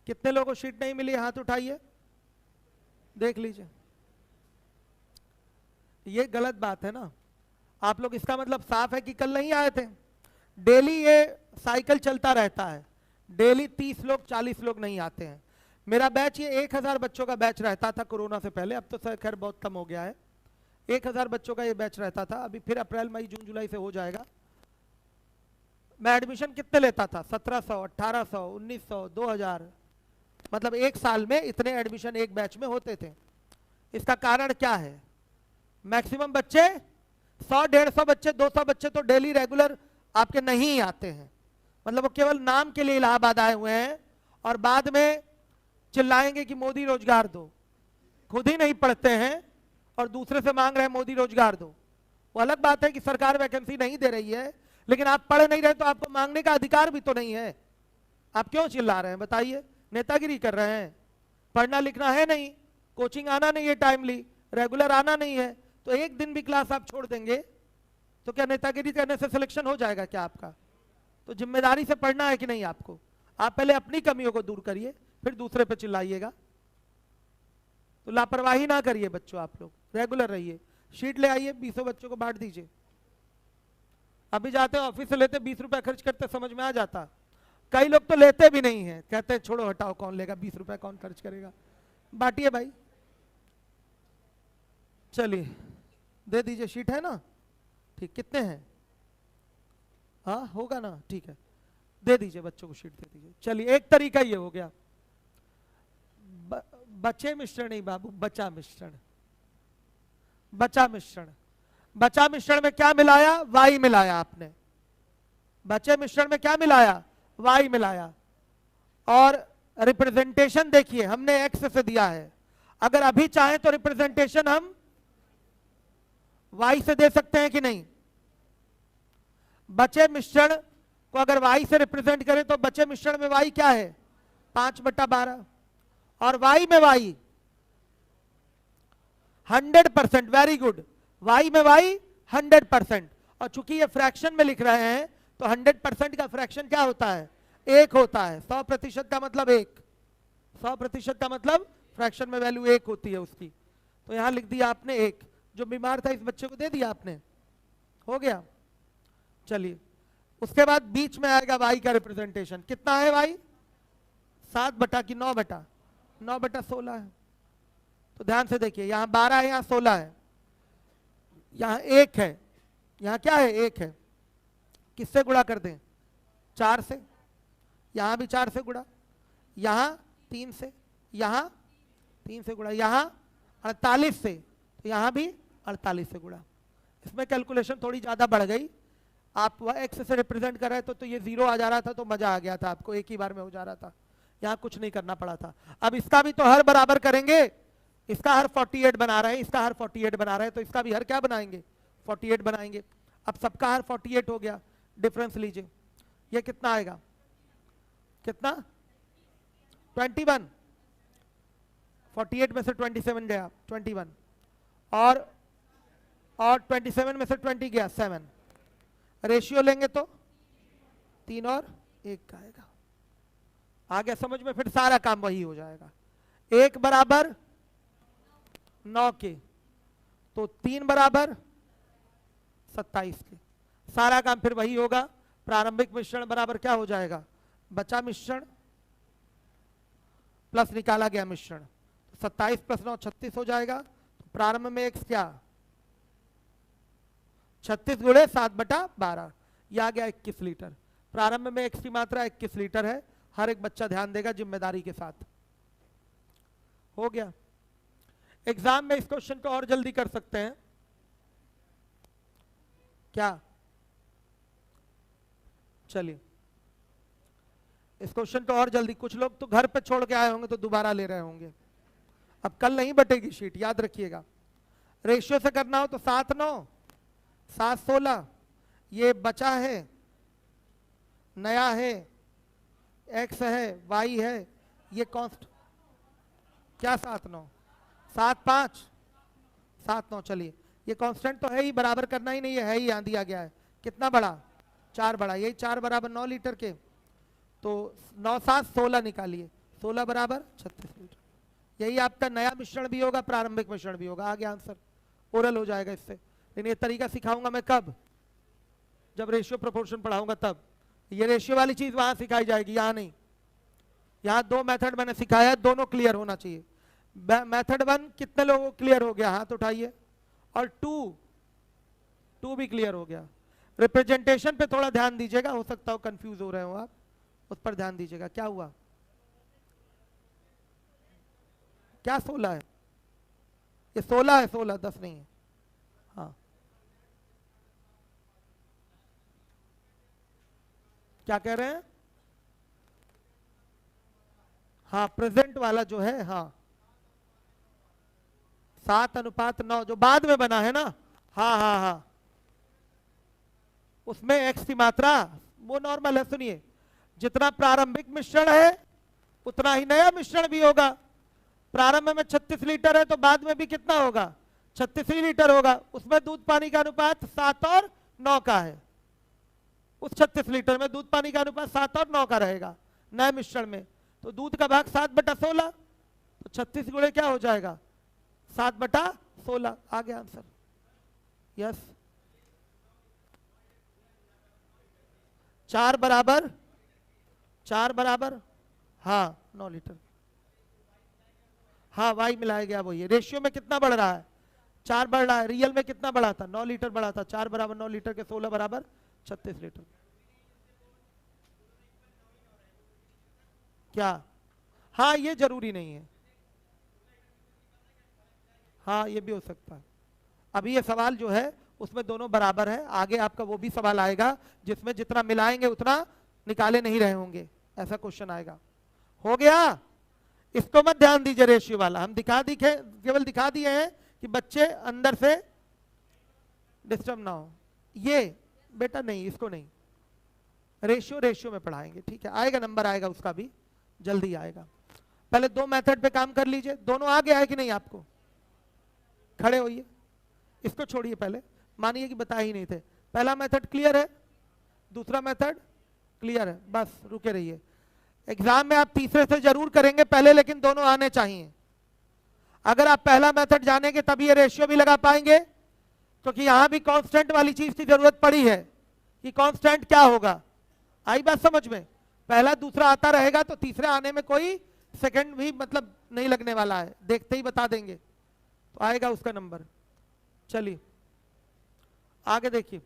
कितने लोगों को शीट नहीं मिली हाथ उठाइए, देख लीजिए। ये गलत बात है ना आप लोग, इसका मतलब साफ है कि कल नहीं आए थे। डेली ये साइकिल चलता रहता है, डेली 30 लोग 40 लोग नहीं आते हैं। मेरा बैच ये 1000 बच्चों का बैच रहता था कोरोना से पहले, अब तो खैर बहुत कम हो गया है। 1000 बच्चों का ये बैच रहता था, अभी फिर अप्रैल मई जून जुलाई से हो जाएगा। मैं एडमिशन कितने लेता था 1700 1800 1900 2000, मतलब एक साल में इतने एडमिशन एक बैच में होते थे। इसका कारण क्या है, मैक्सिमम बच्चे 100 150 बच्चे 200 बच्चे तो डेली रेगुलर आपके नहीं आते हैं, मतलब वो केवल नाम के लिए इलाहाबाद आए हुए हैं और बाद में चिल्लाएंगे कि मोदी रोजगार दो, खुद ही नहीं पढ़ते हैं और दूसरे से मांग रहे हैं मोदी रोजगार दो। वो अलग बात है कि सरकार वैकेंसी नहीं दे रही है, लेकिन आप पढ़ नहीं रहे तो आपको मांगने का अधिकार भी तो नहीं है। आप क्यों चिल्ला रहे हैं बताइए, नेतागिरी कर रहे हैं? पढ़ना लिखना है नहीं, कोचिंग आना नहीं है टाइमली, रेगुलर आना नहीं है, तो एक दिन भी क्लास आप छोड़ देंगे तो क्या नेतागिरी करने से सिलेक्शन हो जाएगा क्या आपका? तो जिम्मेदारी से पढ़ना है कि नहीं आपको? आप पहले अपनी कमियों को दूर करिए फिर दूसरे पे चिल्लाइएगा। तो लापरवाही ना करिए बच्चों, आप लोग रेगुलर रहिए। शीट ले आइए, 20 बच्चों को बांट दीजिए। अभी जाते ऑफिस से लेते 20 रुपए खर्च करते, समझ में आ जाता। कई लोग तो लेते भी नहीं है, कहते हैं छोड़ो हटाओ कौन लेगा, 20 रुपए कौन खर्च करेगा। बांटिए भाई, चलिए दे दीजिए। शीट है ना, ठीक, कितने हैं? हाँ होगा ना, ठीक है दे दीजिए बच्चों को, शीट दे दीजिए। चलिए एक तरीका ये हो गया, बचे मिश्रण नहीं बाबू, बचा मिश्रण। बचा मिश्रण, बचा मिश्रण में क्या मिलाया? वाई मिलाया आपने। बचे मिश्रण में क्या मिलाया? वाई मिलाया। और रिप्रेजेंटेशन देखिए हमने एक्स से दिया है, अगर अभी चाहे तो रिप्रेजेंटेशन हम वाई से दे सकते हैं कि नहीं? बचे मिश्रण को अगर वाई से रिप्रेजेंट करें तो बचे मिश्रण में वाई क्या है? 5/12 और वाई में वाई 100%। वेरी गुड, वाई में वाई 100%। और चूंकि ये फ्रैक्शन में लिख रहे हैं तो 100% का फ्रैक्शन क्या होता है? 1 होता है। 100% का मतलब 1, 100% का मतलब फ्रैक्शन में वैल्यू 1 होती है उसकी। तो यहां लिख दिया आपने 1। जो बीमार था इस बच्चे को दे दिया आपने, हो गया। चलिए उसके बाद बीच में आएगा वाई का रिप्रेजेंटेशन। कितना है वाई? 7/9/16 है। तो ध्यान से देखिए, यहां 12 है, यहां 16 है, यहां 1 है, यहां क्या है? 1 है। किससे गुणा कर दें? 4 से। यहां भी 4 से गुणा, यहां 3 से, यहां 3 से गुणा, यहां 48 से, तो यहां भी 48 से गुणा। इसमें कैलकुलेशन थोड़ी ज्यादा बढ़ गई। आप वह एक्स से रिप्रेजेंट कर रहे थे तो ये 0 आ जा रहा था तो मजा आ गया था आपको, एक ही बार में हो जा रहा था। यहां कुछ नहीं करना पड़ा था। अब इसका भी तो हर बराबर करेंगे, इसका हर 48 बना रहे हैं, इसका हर 48 बना रहे हैं, तो इसका भी हर क्या बनाएंगे? 48 बनाएंगे। अब सबका हर 48 हो गया, डिफरेंस लीजिए, ये कितना आएगा, कितना 21, 48 में से 27 गया 21, और 27 में से 20 गया 7, रेशियो लेंगे तो 3 और 1 का आएगा। आ गया समझ में, फिर सारा काम वही हो जाएगा, 1 बराबर 9 के, तो 3 बराबर 27 के, सारा काम फिर वही होगा। प्रारंभिक मिश्रण बराबर क्या हो जाएगा, बचा मिश्रण प्लस निकाला गया मिश्रण, तो 27 प्लस 9 36 हो जाएगा। तो प्रारंभ में x क्या, 36 गुणे 7/12, यह आ गया 21 लीटर। प्रारंभ में x की मात्रा 21 लीटर है, हर एक बच्चा ध्यान देगा जिम्मेदारी के साथ। हो गया। एग्जाम में इस क्वेश्चन को और जल्दी कर सकते हैं क्या, चलिए इस क्वेश्चन को और जल्दी, कुछ लोग तो घर पे छोड़ के आए होंगे तो दोबारा ले रहे होंगे, अब कल नहीं बटेगी शीट, याद रखिएगा। रेशियो से करना हो तो 7 9 7 16, ये बचा है, नया है, x है, y है, ये कॉन्स्ट क्या 7 9 7 5 7 9, चलिए ये कांस्टेंट तो है ही, बराबर करना ही नहीं है ही, यहां दिया गया है कितना बड़ा 4 बड़ा, यही 4 बराबर 9 लीटर के, तो 9 7 16 निकालिए, 16 बराबर 36 लीटर। यही आपका नया मिश्रण भी होगा, प्रारंभिक मिश्रण भी होगा। आ गया आंसर, ओरल हो जाएगा इससे। लेकिन ये तरीका सिखाऊंगा मैं कब, जब रेशियो प्रोपोर्शन पढ़ाऊंगा तब। ये रेशियो वाली चीज वहां सिखाई जाएगी, यहां नहीं। यहां 2 मेथड मैंने सिखाया, दोनों क्लियर होना चाहिए। मेथड 1 कितने लोगों को क्लियर हो गया, हाथ उठाइए, और 2 भी क्लियर हो गया। रिप्रेजेंटेशन पे थोड़ा ध्यान दीजिएगा, हो सकता हो कंफ्यूज हो रहे हो आप, उस पर ध्यान दीजिएगा। क्या हुआ, क्या 16 है, ये 16 है, 16 10 नहीं है। हाँ क्या कह रहे हैं, हाँ प्रेजेंट वाला जो है, हाँ 7:9 जो बाद में बना है ना, हाँ हाँ हाँ, उसमें x की मात्रा वो नॉर्मल है। सुनिए, जितना प्रारंभिक मिश्रण है उतना ही नया मिश्रण भी होगा। प्रारंभ में 36 लीटर है तो बाद में भी कितना होगा, 36 ही लीटर होगा। उसमें दूध पानी का अनुपात 7 और 9 का है, उस 36 लीटर में दूध पानी का अनुपात 7 और 9 का रहेगा नए मिश्रण में। तो दूध का भाग 7/16, तो 36 गुणे क्या हो जाएगा 7/16। आ गया आंसर, यस। 4 बराबर हाँ 9 लीटर, हाँ वाई मिलाया गया वही है। रेशियो में कितना बढ़ रहा है, 4 बढ़ रहा है। रियल में कितना बढ़ा था, 9 लीटर बढ़ा था। 4 बराबर 9 लीटर के 16 बराबर 36 लीटर। क्या, हाँ ये जरूरी नहीं है, हाँ ये भी हो सकता है। अभी ये सवाल जो है उसमें दोनों बराबर है, आगे आपका वो भी सवाल आएगा जिसमें जितना मिलाएंगे उतना निकाले नहीं रहे होंगे, ऐसा क्वेश्चन आएगा। हो गया, इसको मत ध्यान दीजिए रेशियो वाला, हम केवल दिखा दिए हैं कि बच्चे अंदर से डिस्टर्ब ना हो। ये बेटा नहीं, इसको नहीं, रेशियो में पढ़ाएंगे, ठीक है। आएगा नंबर, आएगा उसका भी जल्दी आएगा। पहले 2 मेथड पे काम कर लीजिए। दोनों आ गया है कि नहीं आपको, खड़े होइए, इसको छोड़िए। पहले मानिए कि बता ही नहीं थे, पहला मेथड क्लियर है, दूसरा मेथड क्लियर है, बस रुके रहिए। एग्जाम में आप तीसरे से जरूर करेंगे पहले, लेकिन दोनों आने चाहिए। अगर आप पहला मेथड जानेंगे तभी ये रेशियो भी लगा पाएंगे, क्योंकि यहां भी कांस्टेंट वाली चीज की जरूरत पड़ी है कि कांस्टेंट क्या होगा। आई बात समझ में, पहला दूसरा आता रहेगा तो तीसरे आने में कोई सेकंड भी मतलब नहीं लगने वाला है, देखते ही बता देंगे तो आएगा उसका नंबर। चलिए आगे देखिए,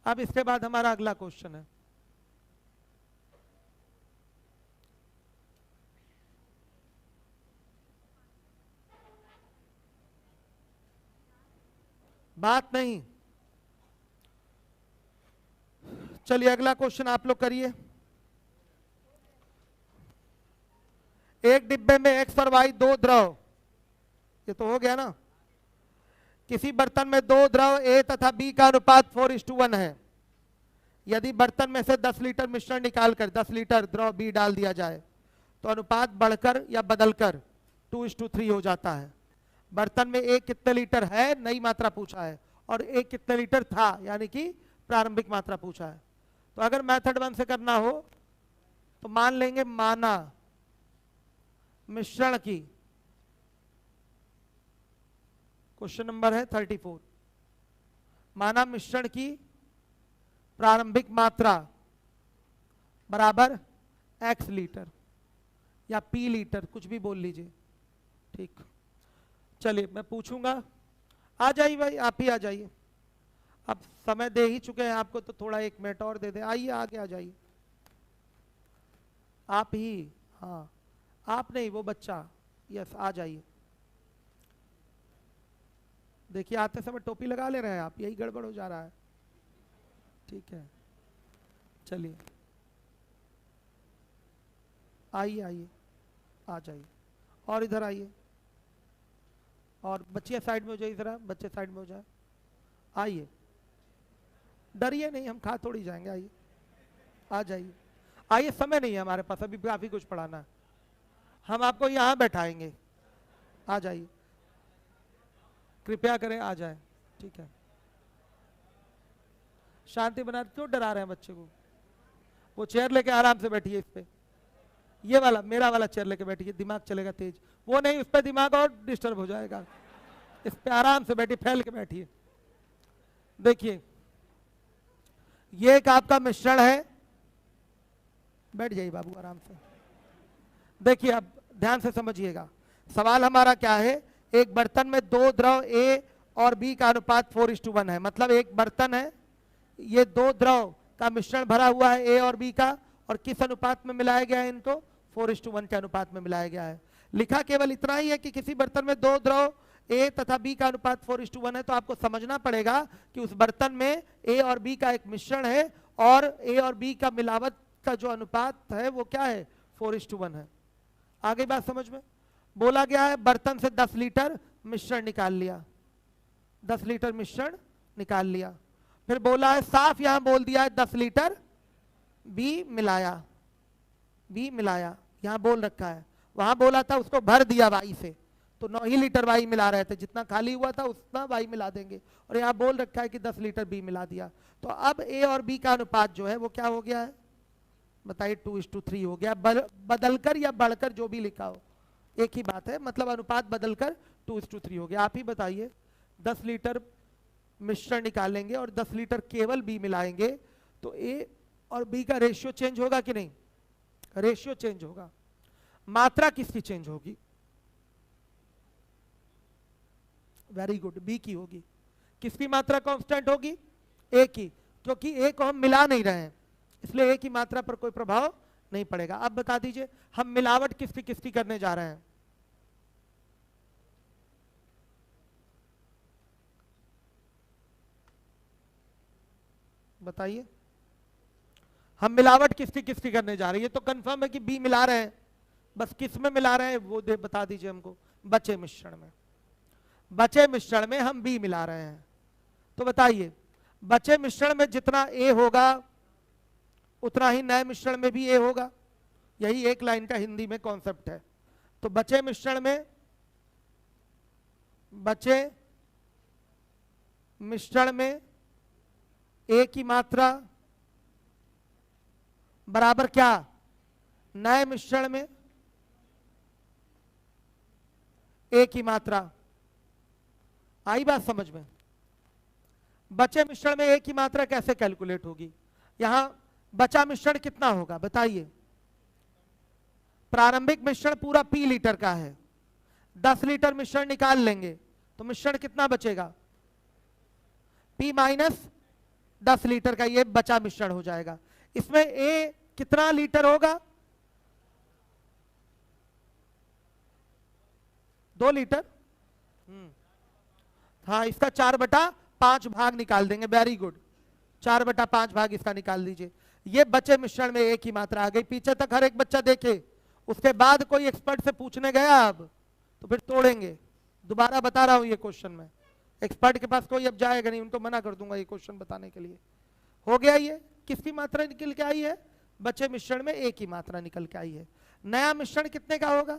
अब इसके बाद हमारा अगला क्वेश्चन है। बात नहीं, चलिए अगला क्वेश्चन आप लोग करिए। एक डिब्बे में एक्स और वाई 2 द्रव, ये तो हो गया ना। किसी बर्तन में 2 द्रव ए तथा बी का अनुपात 4:1 है। यदि बर्तन में से 10 लीटर मिश्रण निकालकर 10 लीटर द्रव बी डाल दिया जाए तो अनुपात बढ़कर या बदलकर 2:3 हो जाता है। बर्तन में ए कितने लीटर है, नई मात्रा पूछा है, और ए कितने लीटर था यानी कि प्रारंभिक मात्रा पूछा है। तो अगर मेथड 1 से करना हो तो मान लेंगे माना मिश्रण की, क्वेश्चन नंबर है 34, माना मिश्रण की प्रारंभिक मात्रा बराबर x लीटर या p लीटर, कुछ भी बोल लीजिए, ठीक। चलिए मैं पूछूंगा, आ जाइए भाई, आप ही आ जाइए, अब समय दे ही चुके हैं आपको तो थोड़ा 1 मिनट और दे दे। आइए आगे आ जाइए, आप ही, हाँ आप नहीं वो बच्चा, यस आ जाइए। देखिए आते समय टोपी लगा ले रहे हैं आप, यही गड़बड़ हो जा रहा है, ठीक है। चलिए आइए आइए, आ जाइए, और इधर आइए, और बच्चियाँ साइड में हो जाइए, जरा बच्चे साइड में हो जाए, आइए, डरिए नहीं, हम खा थोड़ी जाएंगे, आइए आ जाइए, आइए, समय नहीं है हमारे पास, अभी काफी कुछ पढ़ाना है, हम आपको यहाँ बैठाएंगे, आ जाइए, कृपया करें आ जाए, ठीक है। शांति बना, क्यों डरा रहे हैं बच्चे को? वो चेयर लेके आराम से बैठिए, इस पे, ये वाला मेरा वाला चेयर लेके बैठिए, दिमाग चलेगा तेज, वो नहीं, उस पे दिमाग और डिस्टर्ब हो जाएगा, इस पे आराम से बैठिए, फैल के बैठिए। देखिए ये एक आपका मिश्रण है, बैठ जाइए बाबू आराम से। देखिए अब ध्यान से समझिएगा, सवाल हमारा क्या है, एक बर्तन में 2 द्रव ए और बी का अनुपात 4:1 है। मतलब एक बर्तन है, ये 2 द्रव का मिश्रण भरा हुआ है ए और बी का, और किस अनुपात में मिलाया गया है इनको? 4:1 के अनुपात में मिलाया गया है। लिखा केवल इतना ही है कि किसी बर्तन में 2 द्रव ए तथा बी का अनुपात 4:1 है, तो आपको समझना पड़ेगा कि उस बर्तन में ए और बी का एक मिश्रण है, और ए और बी का मिलावट का जो अनुपात है वो क्या है? 4:1 है। आगे बात समझ में? बोला गया है बर्तन से 10 लीटर मिश्रण निकाल लिया, 10 लीटर मिश्रण निकाल लिया, फिर बोला है साफ, यहां बोल दिया है 10 लीटर बी मिलाया, बी मिलाया, यहां बोल रखा है, वहां बोला था उसको भर दिया वाई से, तो 9 ही लीटर वाई मिला रहे थे, जितना खाली हुआ था उतना वाई मिला देंगे, और यहाँ बोल रखा है कि 10 लीटर बी मिला दिया। तो अब ए और बी का अनुपात जो है वो क्या हो गया है बताइए? 2:3 हो गया, बदलकर या बढ़कर जो भी लिखा हो एक ही बात है, मतलब अनुपात बदलकर 2:3 हो गया। आप ही बताइए, 10 लीटर मिश्रण निकालेंगे और 10 लीटर केवल बी मिलाएंगे, तो ए और बी का रेशियो चेंज होगा कि नहीं? रेशियो चेंज होगा। मात्रा किसकी चेंज होगी? वेरी गुड, बी की होगी। किसकी मात्रा कांस्टेंट होगी? ए की, क्योंकि ए को हम मिला नहीं रहे हैं, इसलिए ए की मात्रा पर कोई प्रभाव नहीं पड़ेगा। अब बता दीजिए हम मिलावट किसकी किसकी करने जा रहे हैं? बताइए, हम मिलावट किसकी किसकी करने जा रहे हैं? ये तो कंफर्म है कि बी मिला रहे हैं, बस किस में मिला रहे हैं वो बता दीजिए हमको। बचे मिश्रण में, बचे मिश्रण में हम बी मिला रहे हैं। तो बताइए, बचे मिश्रण में जितना ए होगा उतना ही नए मिश्रण में भी ए होगा, यही एक लाइन का हिंदी में कॉन्सेप्ट है। तो बचे मिश्रण में, बचे मिश्रण में ए की मात्रा बराबर क्या? नए मिश्रण में ए की मात्रा। आई बात समझ में? बचे मिश्रण में ए की मात्रा कैसे कैलकुलेट होगी? यहां बचा मिश्रण कितना होगा बताइए? प्रारंभिक मिश्रण पूरा पी लीटर का है, 10 लीटर मिश्रण निकाल लेंगे तो मिश्रण कितना बचेगा? पी माइनस 10 लीटर का ये बचा मिश्रण हो जाएगा। इसमें ए कितना लीटर होगा? 2 लीटर। हाँ, इसका 4/5 भाग निकाल देंगे। वेरी गुड, 4/5 भाग इसका निकाल दीजिए। ये बचे मिश्रण में ए की मात्रा आ गई। पीछे तक हर एक बच्चा देखे, उसके बाद कोई एक्सपर्ट से पूछने गया अब तो फिर तोड़ेंगे। दोबारा बता रहा हूं ये क्वेश्चन में, एक्सपर्ट के पास कोई अब जाएगा नहीं, उनको मना कर दूंगा ये क्वेश्चन बताने के लिए। हो गया ये, किसकी मात्रा निकल के आई है? बचे मिश्रण में ए की मात्रा निकल के आई है। नया मिश्रण कितने का होगा?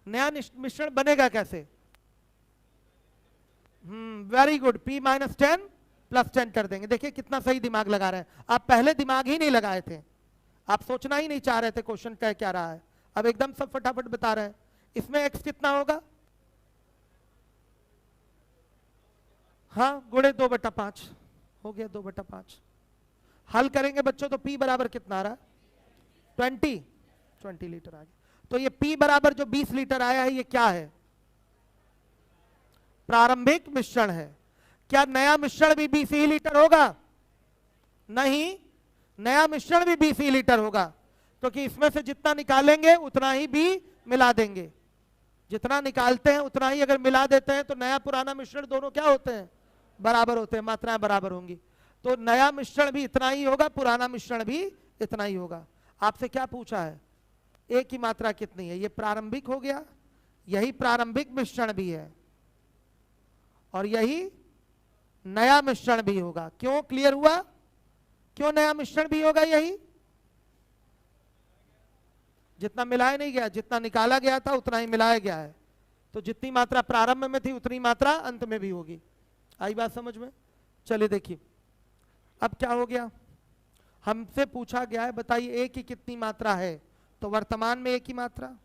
नया मिश्रण बनेगा कैसे? Very good, P minus 10 plus 10 कर देंगे। देखिए कितना सही दिमाग लगा रहे हैं आप, पहले दिमाग ही नहीं लगाए थे, आप सोचना ही नहीं चाह रहे थे क्वेश्चन कह क्या रहा है, अब एकदम सब फटाफट बता रहे हैं। इसमें x कितना होगा? हाँ, गुणे 2/5 हो गया, 2/5। हल करेंगे बच्चों तो P बराबर कितना आ रहा है? 20 लीटर आ गया। तो ये P बराबर जो 20 लीटर आया है, ये क्या है? प्रारंभिक मिश्रण है। क्या नया मिश्रण भी 20 ही लीटर होगा? नहीं, नया मिश्रण भी 20 ही लीटर होगा, क्योंकि इसमें से जितना निकालेंगे उतना ही भी मिला देंगे। जितना निकालते हैं उतना ही अगर मिला देते हैं तो नया पुराना मिश्रण दोनों क्या होते हैं? बराबर होते हैं, मात्राएं बराबर होंगी। तो नया मिश्रण भी इतना ही होगा, पुराना मिश्रण भी इतना ही होगा। आपसे क्या पूछा है? ए की मात्रा कितनी है? ये प्रारंभिक हो गया, यही प्रारंभिक मिश्रण भी है और यही नया मिश्रण भी होगा। क्यों? क्लियर हुआ? क्यों नया मिश्रण भी होगा? यही जितना मिलाया नहीं गया, जितना निकाला गया था उतना ही मिलाया गया है, तो जितनी मात्रा प्रारंभ में थी उतनी मात्रा अंत में भी होगी। आई बात समझ में? चलिए देखिए अब क्या हो गया, हमसे पूछा गया है बताइए ए की कितनी मात्रा है, तो वर्तमान में ए की मात्रा,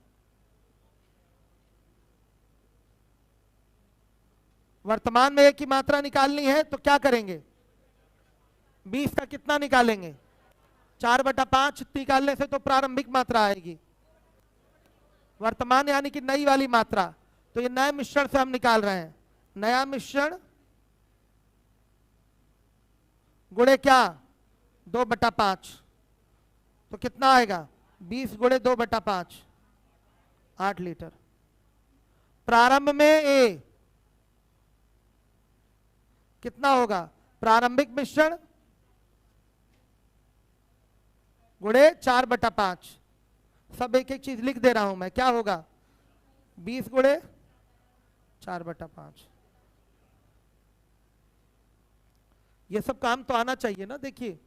वर्तमान में ए की मात्रा निकालनी है तो क्या करेंगे? 20 का कितना निकालेंगे? 4/5 निकालने से तो प्रारंभिक मात्रा आएगी, वर्तमान यानी कि नई वाली मात्रा। तो ये नए मिश्रण से हम निकाल रहे हैं, नया मिश्रण गुणे क्या? 2/5, तो कितना आएगा? 20 गुणे 2/5, 8 लीटर। प्रारंभ में ए कितना होगा? प्रारंभिक मिश्रण गुणे 4/5, सब एक एक चीज लिख दे रहा हूं मैं, क्या होगा? 20 गुणे 4/5। ये सब काम तो आना चाहिए ना। देखिए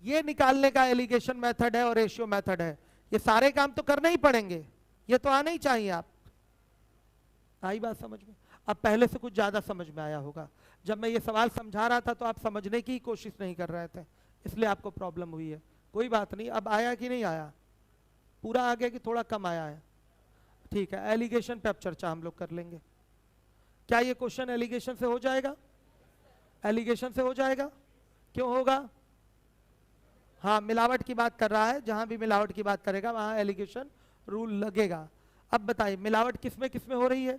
ये निकालने का एलिगेशन मेथड है और रेशियो मेथड है, ये सारे काम तो करने ही पड़ेंगे, ये तो आने ही चाहिए। आप आई बात समझ में? अब पहले से कुछ ज्यादा समझ में आया होगा। जब मैं ये सवाल समझा रहा था तो आप समझने की कोशिश नहीं कर रहे थे, इसलिए आपको प्रॉब्लम हुई है। कोई बात नहीं, अब आया कि नहीं आया? पूरा आ गया कि थोड़ा कम आया है? ठीक है, एलिगेशन पे अब चर्चा हम लोग कर लेंगे। क्या ये क्वेश्चन एलिगेशन से हो जाएगा? एलिगेशन से हो जाएगा। क्यों होगा? हाँ, मिलावट की बात कर रहा है, जहां भी मिलावट की बात करेगा वहां एलिगेशन रूल लगेगा। अब बताइए मिलावट किसमें किसमें हो रही है?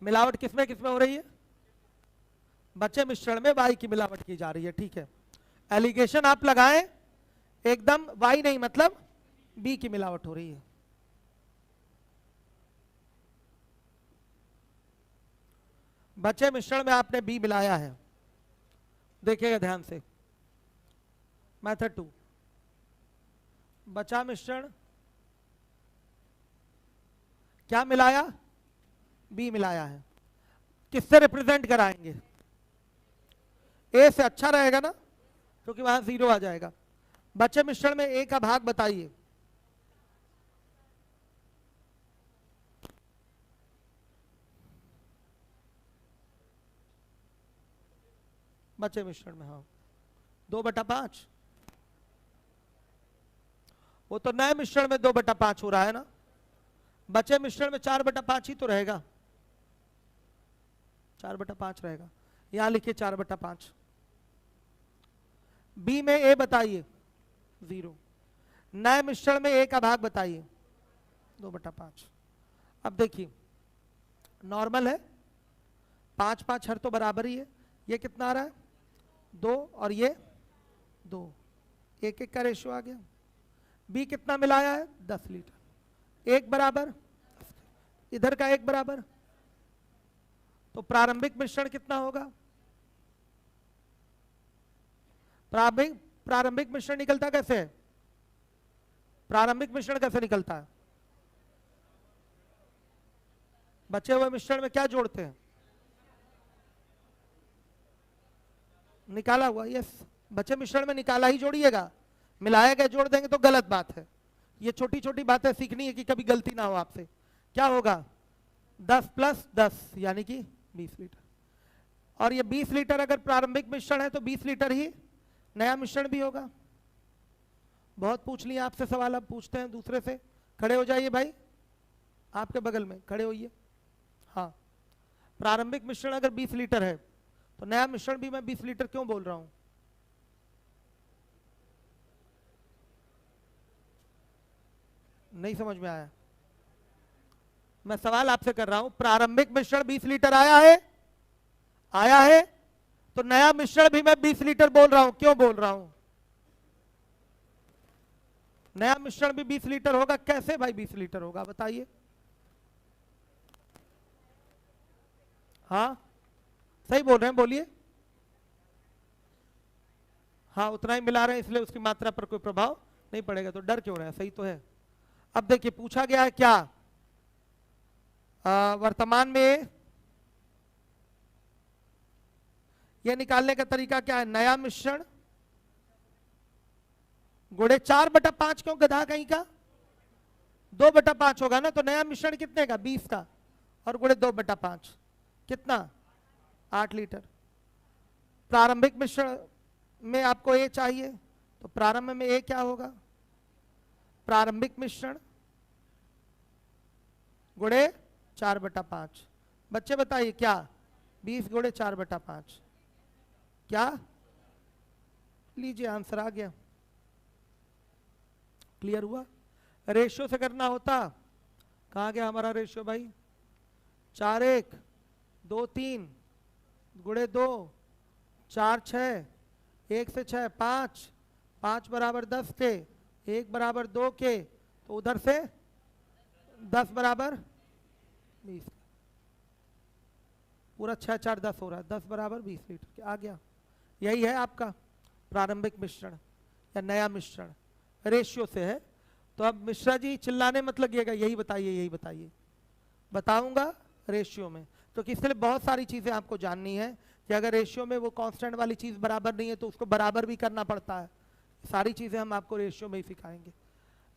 मिलावट किसमें किसमें हो रही है? बचे मिश्रण में वाई की मिलावट की जा रही है। ठीक है, एलिगेशन आप लगाएं एकदम, वाई नहीं मतलब बी की मिलावट हो रही है। बचे मिश्रण में आपने बी मिलाया है, देखिएगा ध्यान से। मेथड 2, बचा मिश्रण क्या मिलाया? बी मिलाया है। किससे रिप्रेजेंट कराएंगे? ए से अच्छा रहेगा ना, क्योंकि वहां 0 आ जाएगा। बचे मिश्रण में ए का भाग बताइए। बचे मिश्रण में, हाँ 2/5। वो तो नए मिश्रण में 2/5 हो रहा है ना, बचे मिश्रण में 4/5 ही तो रहेगा, 4/5 रहेगा। यहां लिखिए 4/5। बी में ए बताइए 0, नए मिश्रण में ए का भाग बताइए 2/5। अब देखिए नॉर्मल है, 5-5 हर तो बराबर ही है। ये कितना आ रहा है? 2 और ये 2, 1-1 का रेशियो आ गया। बी कितना मिलाया है? 10 लीटर। 1 बराबर, इधर का 1 बराबर, तो प्रारंभिक मिश्रण कितना होगा? प्रारंभिक प्रारंभिक मिश्रण निकलता कैसे है? प्रारंभिक मिश्रण कैसे निकलता है? बचे हुए मिश्रण में क्या जोड़ते हैं? निकाला हुआ। यस, बचे मिश्रण में निकाला ही जोड़िएगा, मिलाया गया जोड़ देंगे तो गलत बात है। ये छोटी छोटी बातें सीखनी है कि कभी गलती ना हो आपसे। क्या होगा? 10 + 10 यानी कि 20 लीटर। और ये 20 लीटर अगर प्रारंभिक मिश्रण है तो 20 लीटर ही नया मिश्रण भी होगा। बहुत पूछ लिया आपसे सवाल, अब पूछते हैं दूसरे से। खड़े हो जाइए भाई, आपके बगल में खड़े होइए। हाँ, प्रारंभिक मिश्रण अगर 20 लीटर है तो नया मिश्रण भी मैं 20 लीटर क्यों बोल रहा हूं? नहीं समझ में आया? मैं सवाल आपसे कर रहा हूं, प्रारंभिक मिश्रण 20 लीटर आया है, आया है, तो नया मिश्रण भी मैं 20 लीटर बोल रहा हूं। क्यों बोल रहा हूं? नया मिश्रण भी 20 लीटर होगा। कैसे भाई 20 लीटर होगा बताइए? हाँ सही बोल रहे हैं, बोलिए। हाँ उतना ही मिला रहे हैं इसलिए उसकी मात्रा पर कोई प्रभाव नहीं पड़ेगा, तो डर क्यों रहे हैं? सही तो है। अब देखिए पूछा गया है क्या, वर्तमान में यह निकालने का तरीका क्या है? नया मिश्रण गुणे 4/5। क्यों गधा कहीं का? 2/5 होगा ना, तो नया मिश्रण कितने का? 20 का, और गुणे 2/5 कितना? 8 लीटर। प्रारंभिक मिश्रण में आपको ए चाहिए, तो प्रारंभ में ए क्या होगा? प्रारंभिक मिश्रण गुणे 4/5। बच्चे बताइए क्या? 20 गुणे 4/5 क्या? लीजिए आंसर आ गया। क्लियर हुआ? रेशियो से करना होता, कहां गया हमारा रेशियो भाई? 4:1 2:3 गुणे 2 4:6 1 से 6 5 5 बराबर 10 के, 1 बराबर 2 के, तो उधर से 10 बराबर 20, पूरा 6 4 10 हो रहा है, 10 बराबर 20 लीटर आ गया। यही है आपका प्रारंभिक मिश्रण या नया मिश्रण, रेशियो से है। तो अब मिश्रा जी चिल्लाने मत लगिएगा, यही बताइए यही बताइए। बताऊंगा रेशियो में, तो इसके लिए बहुत सारी चीजें आपको जाननी है कि अगर रेशियो में वो कांस्टेंट वाली चीज बराबर नहीं है तो उसको बराबर भी करना पड़ता है। सारी चीजें हम आपको रेशियो में ही सिखाएंगे।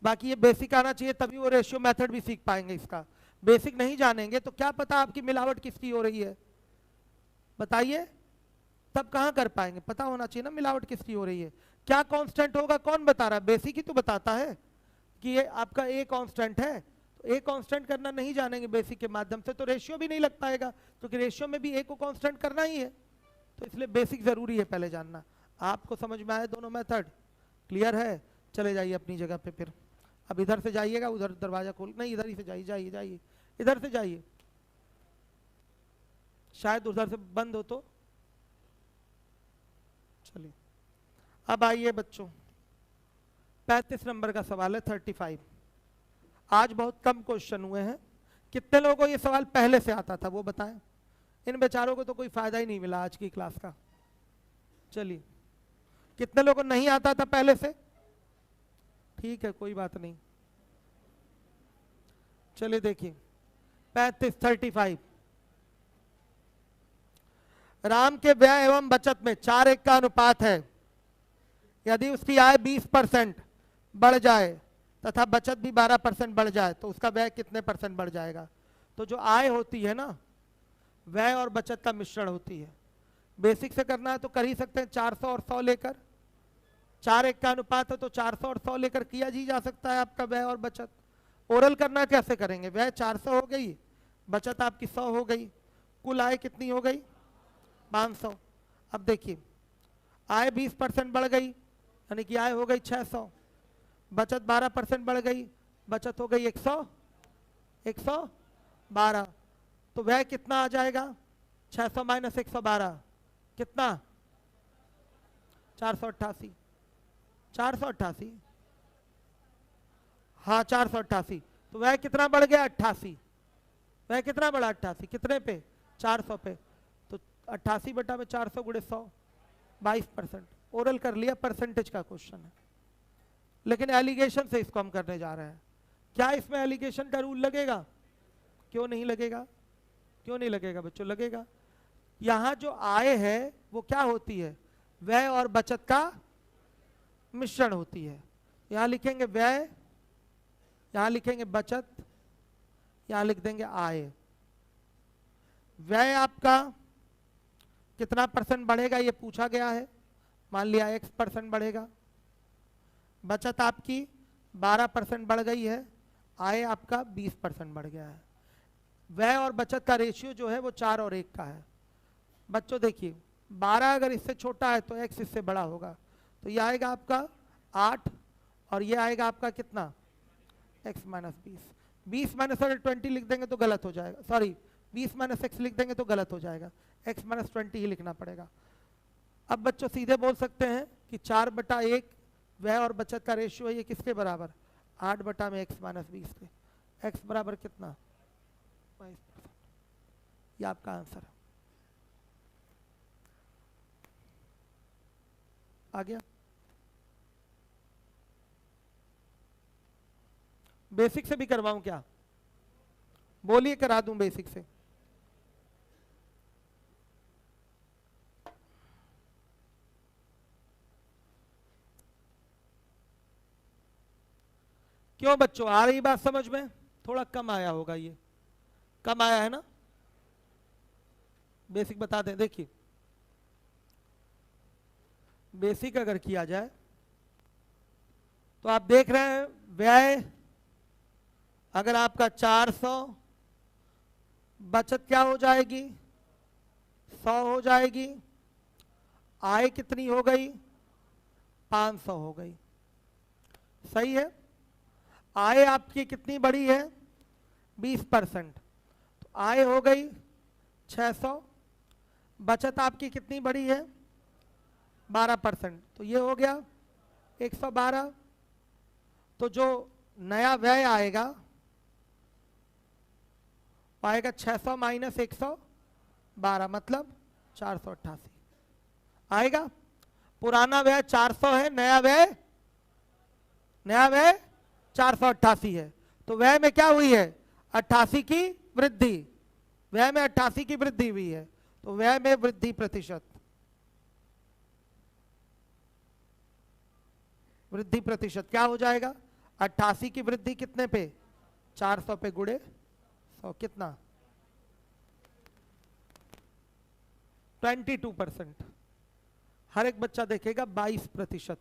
बाकी ये बेसिक आना चाहिए, तभी वो रेशियो मेथड भी सीख पाएंगे। इसका बेसिक नहीं जानेंगे तो क्या पता आपकी मिलावट किसकी हो रही है, बताइए, तब कहां कर पाएंगे? पता होना चाहिए ना मिलावट किसकी हो रही है। क्या कांस्टेंट होगा कौन बता रहा है? बेसिक ही तो बताता है कि ये आपका ए कांस्टेंट है। तो ए कांस्टेंट करना नहीं जानेंगे बेसिक के माध्यम से तो रेशियो भी नहीं लग पाएगा, क्योंकि रेशियो में भी ए को कांस्टेंट करना ही है। तो इसलिए बेसिक जरूरी है पहले जानना। आपको समझ में आए दोनों मेथड? क्लियर है? चले जाइए अपनी जगह पे। फिर अब इधर से जाइएगा, उधर दरवाजा खोल, नहीं इधर ही से जाइए, जाइए जाइए, इधर से जाइए, शायद उधर से बंद हो तो। चलिए अब आइए बच्चों, 35 नंबर का सवाल है 35। आज बहुत कम क्वेश्चन हुए हैं। कितने लोगों को ये सवाल पहले से आता था वो बताएं? इन बेचारों को तो कोई फायदा ही नहीं मिला आज की क्लास का। चलिए, कितने लोगों को नहीं आता था पहले से? ठीक है कोई बात नहीं। चलिए देखिए 35 राम के व्यय एवं बचत में 4:1 का अनुपात है। यदि उसकी आय 20% बढ़ जाए तथा बचत भी 12% बढ़ जाए तो उसका व्यय कितने % बढ़ जाएगा? तो जो आय होती है ना, व्यय और बचत का मिश्रण होती है। बेसिक से करना है तो कर ही सकते हैं, 400 और 100 लेकर। 4:1 का अनुपात है तो 400 और 100 लेकर किया जी जा सकता है आपका व्यय और बचत। ओरल करना कैसे करेंगे? व्यय 400 हो गई, बचत आपकी 100 हो गई, कुल आय कितनी हो गई? 500। अब देखिए आय 20% बढ़ गई, यानी कि आय हो गई 600, बचत 12% बढ़ गई, बचत हो गई 112। तो व्यय कितना आ जाएगा? 600 - 112 कितना? 488। 488, हाँ 488। तो वह कितना बढ़ गया? 88। वह कितना बढ़ा? 88। कितने पे? 400 पे। तो 88 बटा में 400 गुणे 100, 22%। ओरल कर लिया, परसेंटेज का क्वेश्चन है, लेकिन एलिगेशन से इसको हम करने जा रहे हैं। क्या इसमें एलिगेशन का रूल लगेगा? क्यों नहीं लगेगा? क्यों नहीं लगेगा बच्चों? लगेगा। यहां जो आय है वो क्या होती है? व्यय और बचत का मिश्रण होती है। यहां लिखेंगे व्यय, यहां लिखेंगे बचत, यहां लिख देंगे आय। व्यय आपका कितना परसेंट बढ़ेगा ये पूछा गया है, मान लिया x% बढ़ेगा। बचत आपकी 12% बढ़ गई है, आय आपका 20% बढ़ गया है। व्यय और बचत का रेशियो जो है वो 4 और 1 का है। बच्चों देखिए 12 अगर इससे छोटा है तो x इससे बड़ा होगा, तो ये आएगा आपका 8 और ये आएगा आपका कितना? x minus 20। 20 माइनस अगर 20 लिख देंगे तो गलत हो जाएगा, सॉरी 20 माइनस x लिख देंगे तो गलत हो जाएगा, x माइनस 20 ही लिखना पड़ेगा। अब बच्चों सीधे बोल सकते हैं कि 4/1 व्यय और बचत का रेशियो है, ये किसके बराबर? 8 में x माइनस 20 के। x बराबर कितना? 22%। ये आपका आंसर है। आ गया? बेसिक से भी करवाऊं क्या? बोलिए, करा दूं बेसिक से। क्यों बच्चों, आ रही बात समझ में? थोड़ा कम आया होगा, ये कम आया है ना? बेसिक बता दें। देखिए बेसिक अगर किया जाए तो आप देख रहे हैं व्यय अगर आपका 400, बचत क्या हो जाएगी? 100 हो जाएगी। आय कितनी हो गई? 500 हो गई। सही है। आय आपकी कितनी बढ़ी है? 20%, तो आय हो गई 600। बचत आपकी कितनी बढ़ी है? 12%, तो ये हो गया 112। तो जो नया व्यय आएगा आएगा 600 माइनस 112, मतलब 488 आएगा। पुराना व्यय 400 है, नया व्यय 488 है। तो व्यय में क्या हुई है? 88 की वृद्धि। व्यय में 88 की वृद्धि हुई है, तो व्यय में वृद्धि प्रतिशत, वृद्धि प्रतिशत क्या हो जाएगा? 88 की वृद्धि कितने पे? 400 पे गुणे 100, कितना? 22%। हर एक बच्चा देखेगा 22%।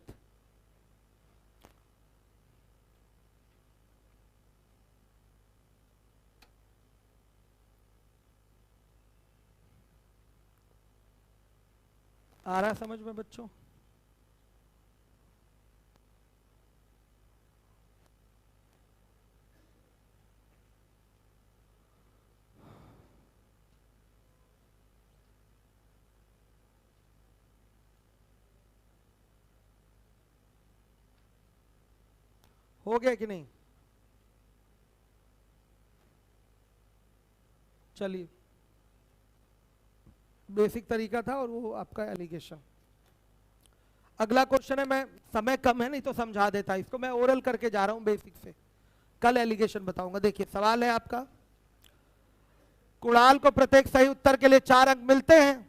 आ रहा समझ में बच्चों? हो गया कि नहीं? चलिए, बेसिक तरीका था और वो आपका एलिगेशन। अगला क्वेश्चन है, मैं समय कम है नहीं तो समझा देता, इसको मैं ओरल करके जा रहा हूं बेसिक से, कल एलिगेशन बताऊंगा। देखिए सवाल है आपका, कुणाल को प्रत्येक सही उत्तर के लिए 4 अंक मिलते हैं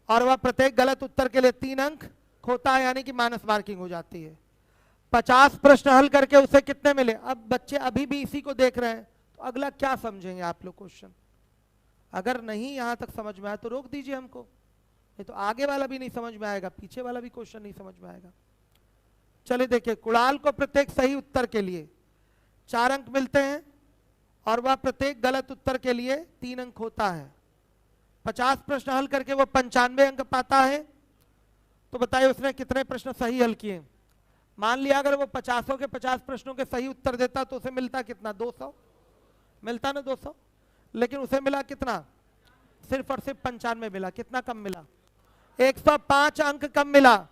और वह प्रत्येक गलत उत्तर के लिए 3 अंक खोता है, यानी कि माइनस मार्किंग हो जाती है। 50 प्रश्न हल करके उसे कितने मिले? अब बच्चे अभी भी इसी को देख रहे हैं, तो अगला क्या समझेंगे आप लोग क्वेश्चन? अगर नहीं यहां तक समझ में आया तो रोक दीजिए हमको, नहीं तो आगे वाला भी नहीं समझ में आएगा, पीछे वाला भी क्वेश्चन नहीं समझ में आएगा। चलिए देखिए, कुणाल को प्रत्येक सही उत्तर के लिए 4 अंक मिलते हैं और वह प्रत्येक गलत उत्तर के लिए 3 अंक होता है। 50 प्रश्न हल करके वो 95 अंक पाता है, तो बताइए उसने कितने प्रश्न सही हल किए? मान लिया अगर वो 50 के 50 प्रश्नों के सही उत्तर देता तो उसे मिलता कितना? 200 मिलता ना, 200। लेकिन उसे मिला कितना? सिर्फ और सिर्फ 95 मिला। कितना कम मिला? 105 अंक कम मिला।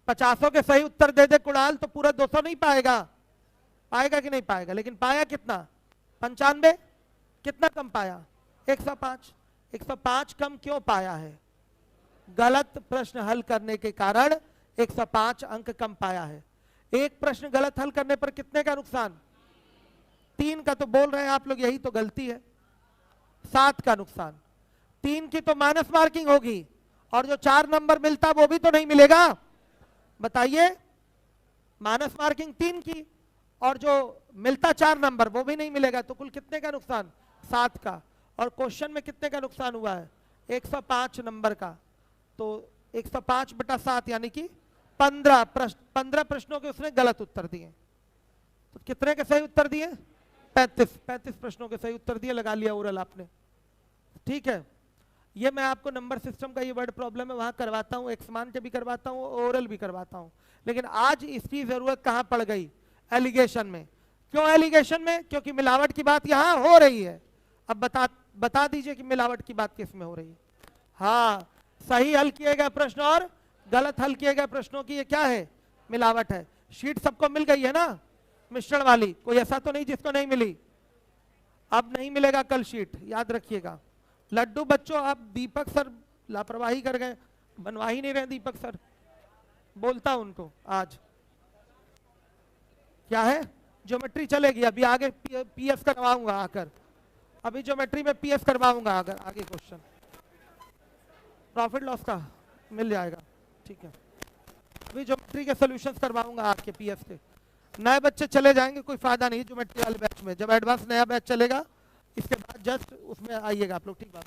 50 के सही उत्तर दे दे कुणाल तो पूरा 200 नहीं पाएगा, पाएगा कि नहीं पाएगा? लेकिन पाया कितना? 95। कितना कम पाया? 105। 105 कम क्यों पाया है? गलत प्रश्न हल करने के कारण 105 अंक कम पाया है। एक प्रश्न गलत हल करने पर कितने का नुकसान? 3 का तो बोल रहे हैं आप लोग, यही तो गलती है। 7 का नुकसान। 3 की तो माइनस मार्किंग होगी और जो 4 नंबर मिलता वो भी तो नहीं मिलेगा। बताइए, माइनस मार्किंग 3 की और जो मिलता 4 नंबर वो भी नहीं मिलेगा, तो कुल कितने का नुकसान? 7 का। और क्वेश्चन में कितने का नुकसान हुआ है? 105 नंबर का। तो 105 बटा 7 यानी कि 15 प्रश्नों के उसने गलत उत्तर दिए। तो कितने के सही उत्तर दिए? 35 प्रश्नों के सही उत्तर दिए, लगा लिया ओरल आपने। ठीक है, ये मैं आपको नंबर सिस्टम का ये वर्ड प्रॉब्लम है वहां करवाता हूँ, एक्समान के भी करवाता हूँ, ओरल भी करवाता हूँ। लेकिन आज इसकी जरूरत कहां पड़ गई? एलिगेशन में। क्यों एलिगेशन में? क्योंकि मिलावट की बात यहां हो रही है। अब बता दीजिए कि मिलावट की बात किस में हो रही है? हाँ, सही हल किए गए प्रश्न और गलत हल किए गए प्रश्नों की ये क्या है? मिलावट है। शीट सबको मिल गई है ना मिश्रण वाली? कोई ऐसा तो नहीं जिसको नहीं मिली? अब नहीं मिलेगा कल शीट, याद रखिएगा। लड्डू बच्चों, अब दीपक सर लापरवाही कर गए, बनवा ही नहीं रहे दीपक सर। बोलता उनको आज क्या है, ज्योमेट्री चलेगी। अभी आगे पीएफ करवाऊंगा आकर, अभी ज्योमेट्री में पीएफ करवाऊंगा अगर आगे क्वेश्चन प्रॉफिट लॉस का मिल जाएगा। ठीक है, अभी ज्योमेट्री के सॉल्यूशंस करवाऊंगा आपके पीएफ के। नए बच्चे चले जाएंगे, कोई फायदा नहीं ज्योमेट्री वाले बैच में। जब एडवांस नया बैच चलेगा इसके बाद जस्ट उसमें आइएगा आप लोग। ठीक बात।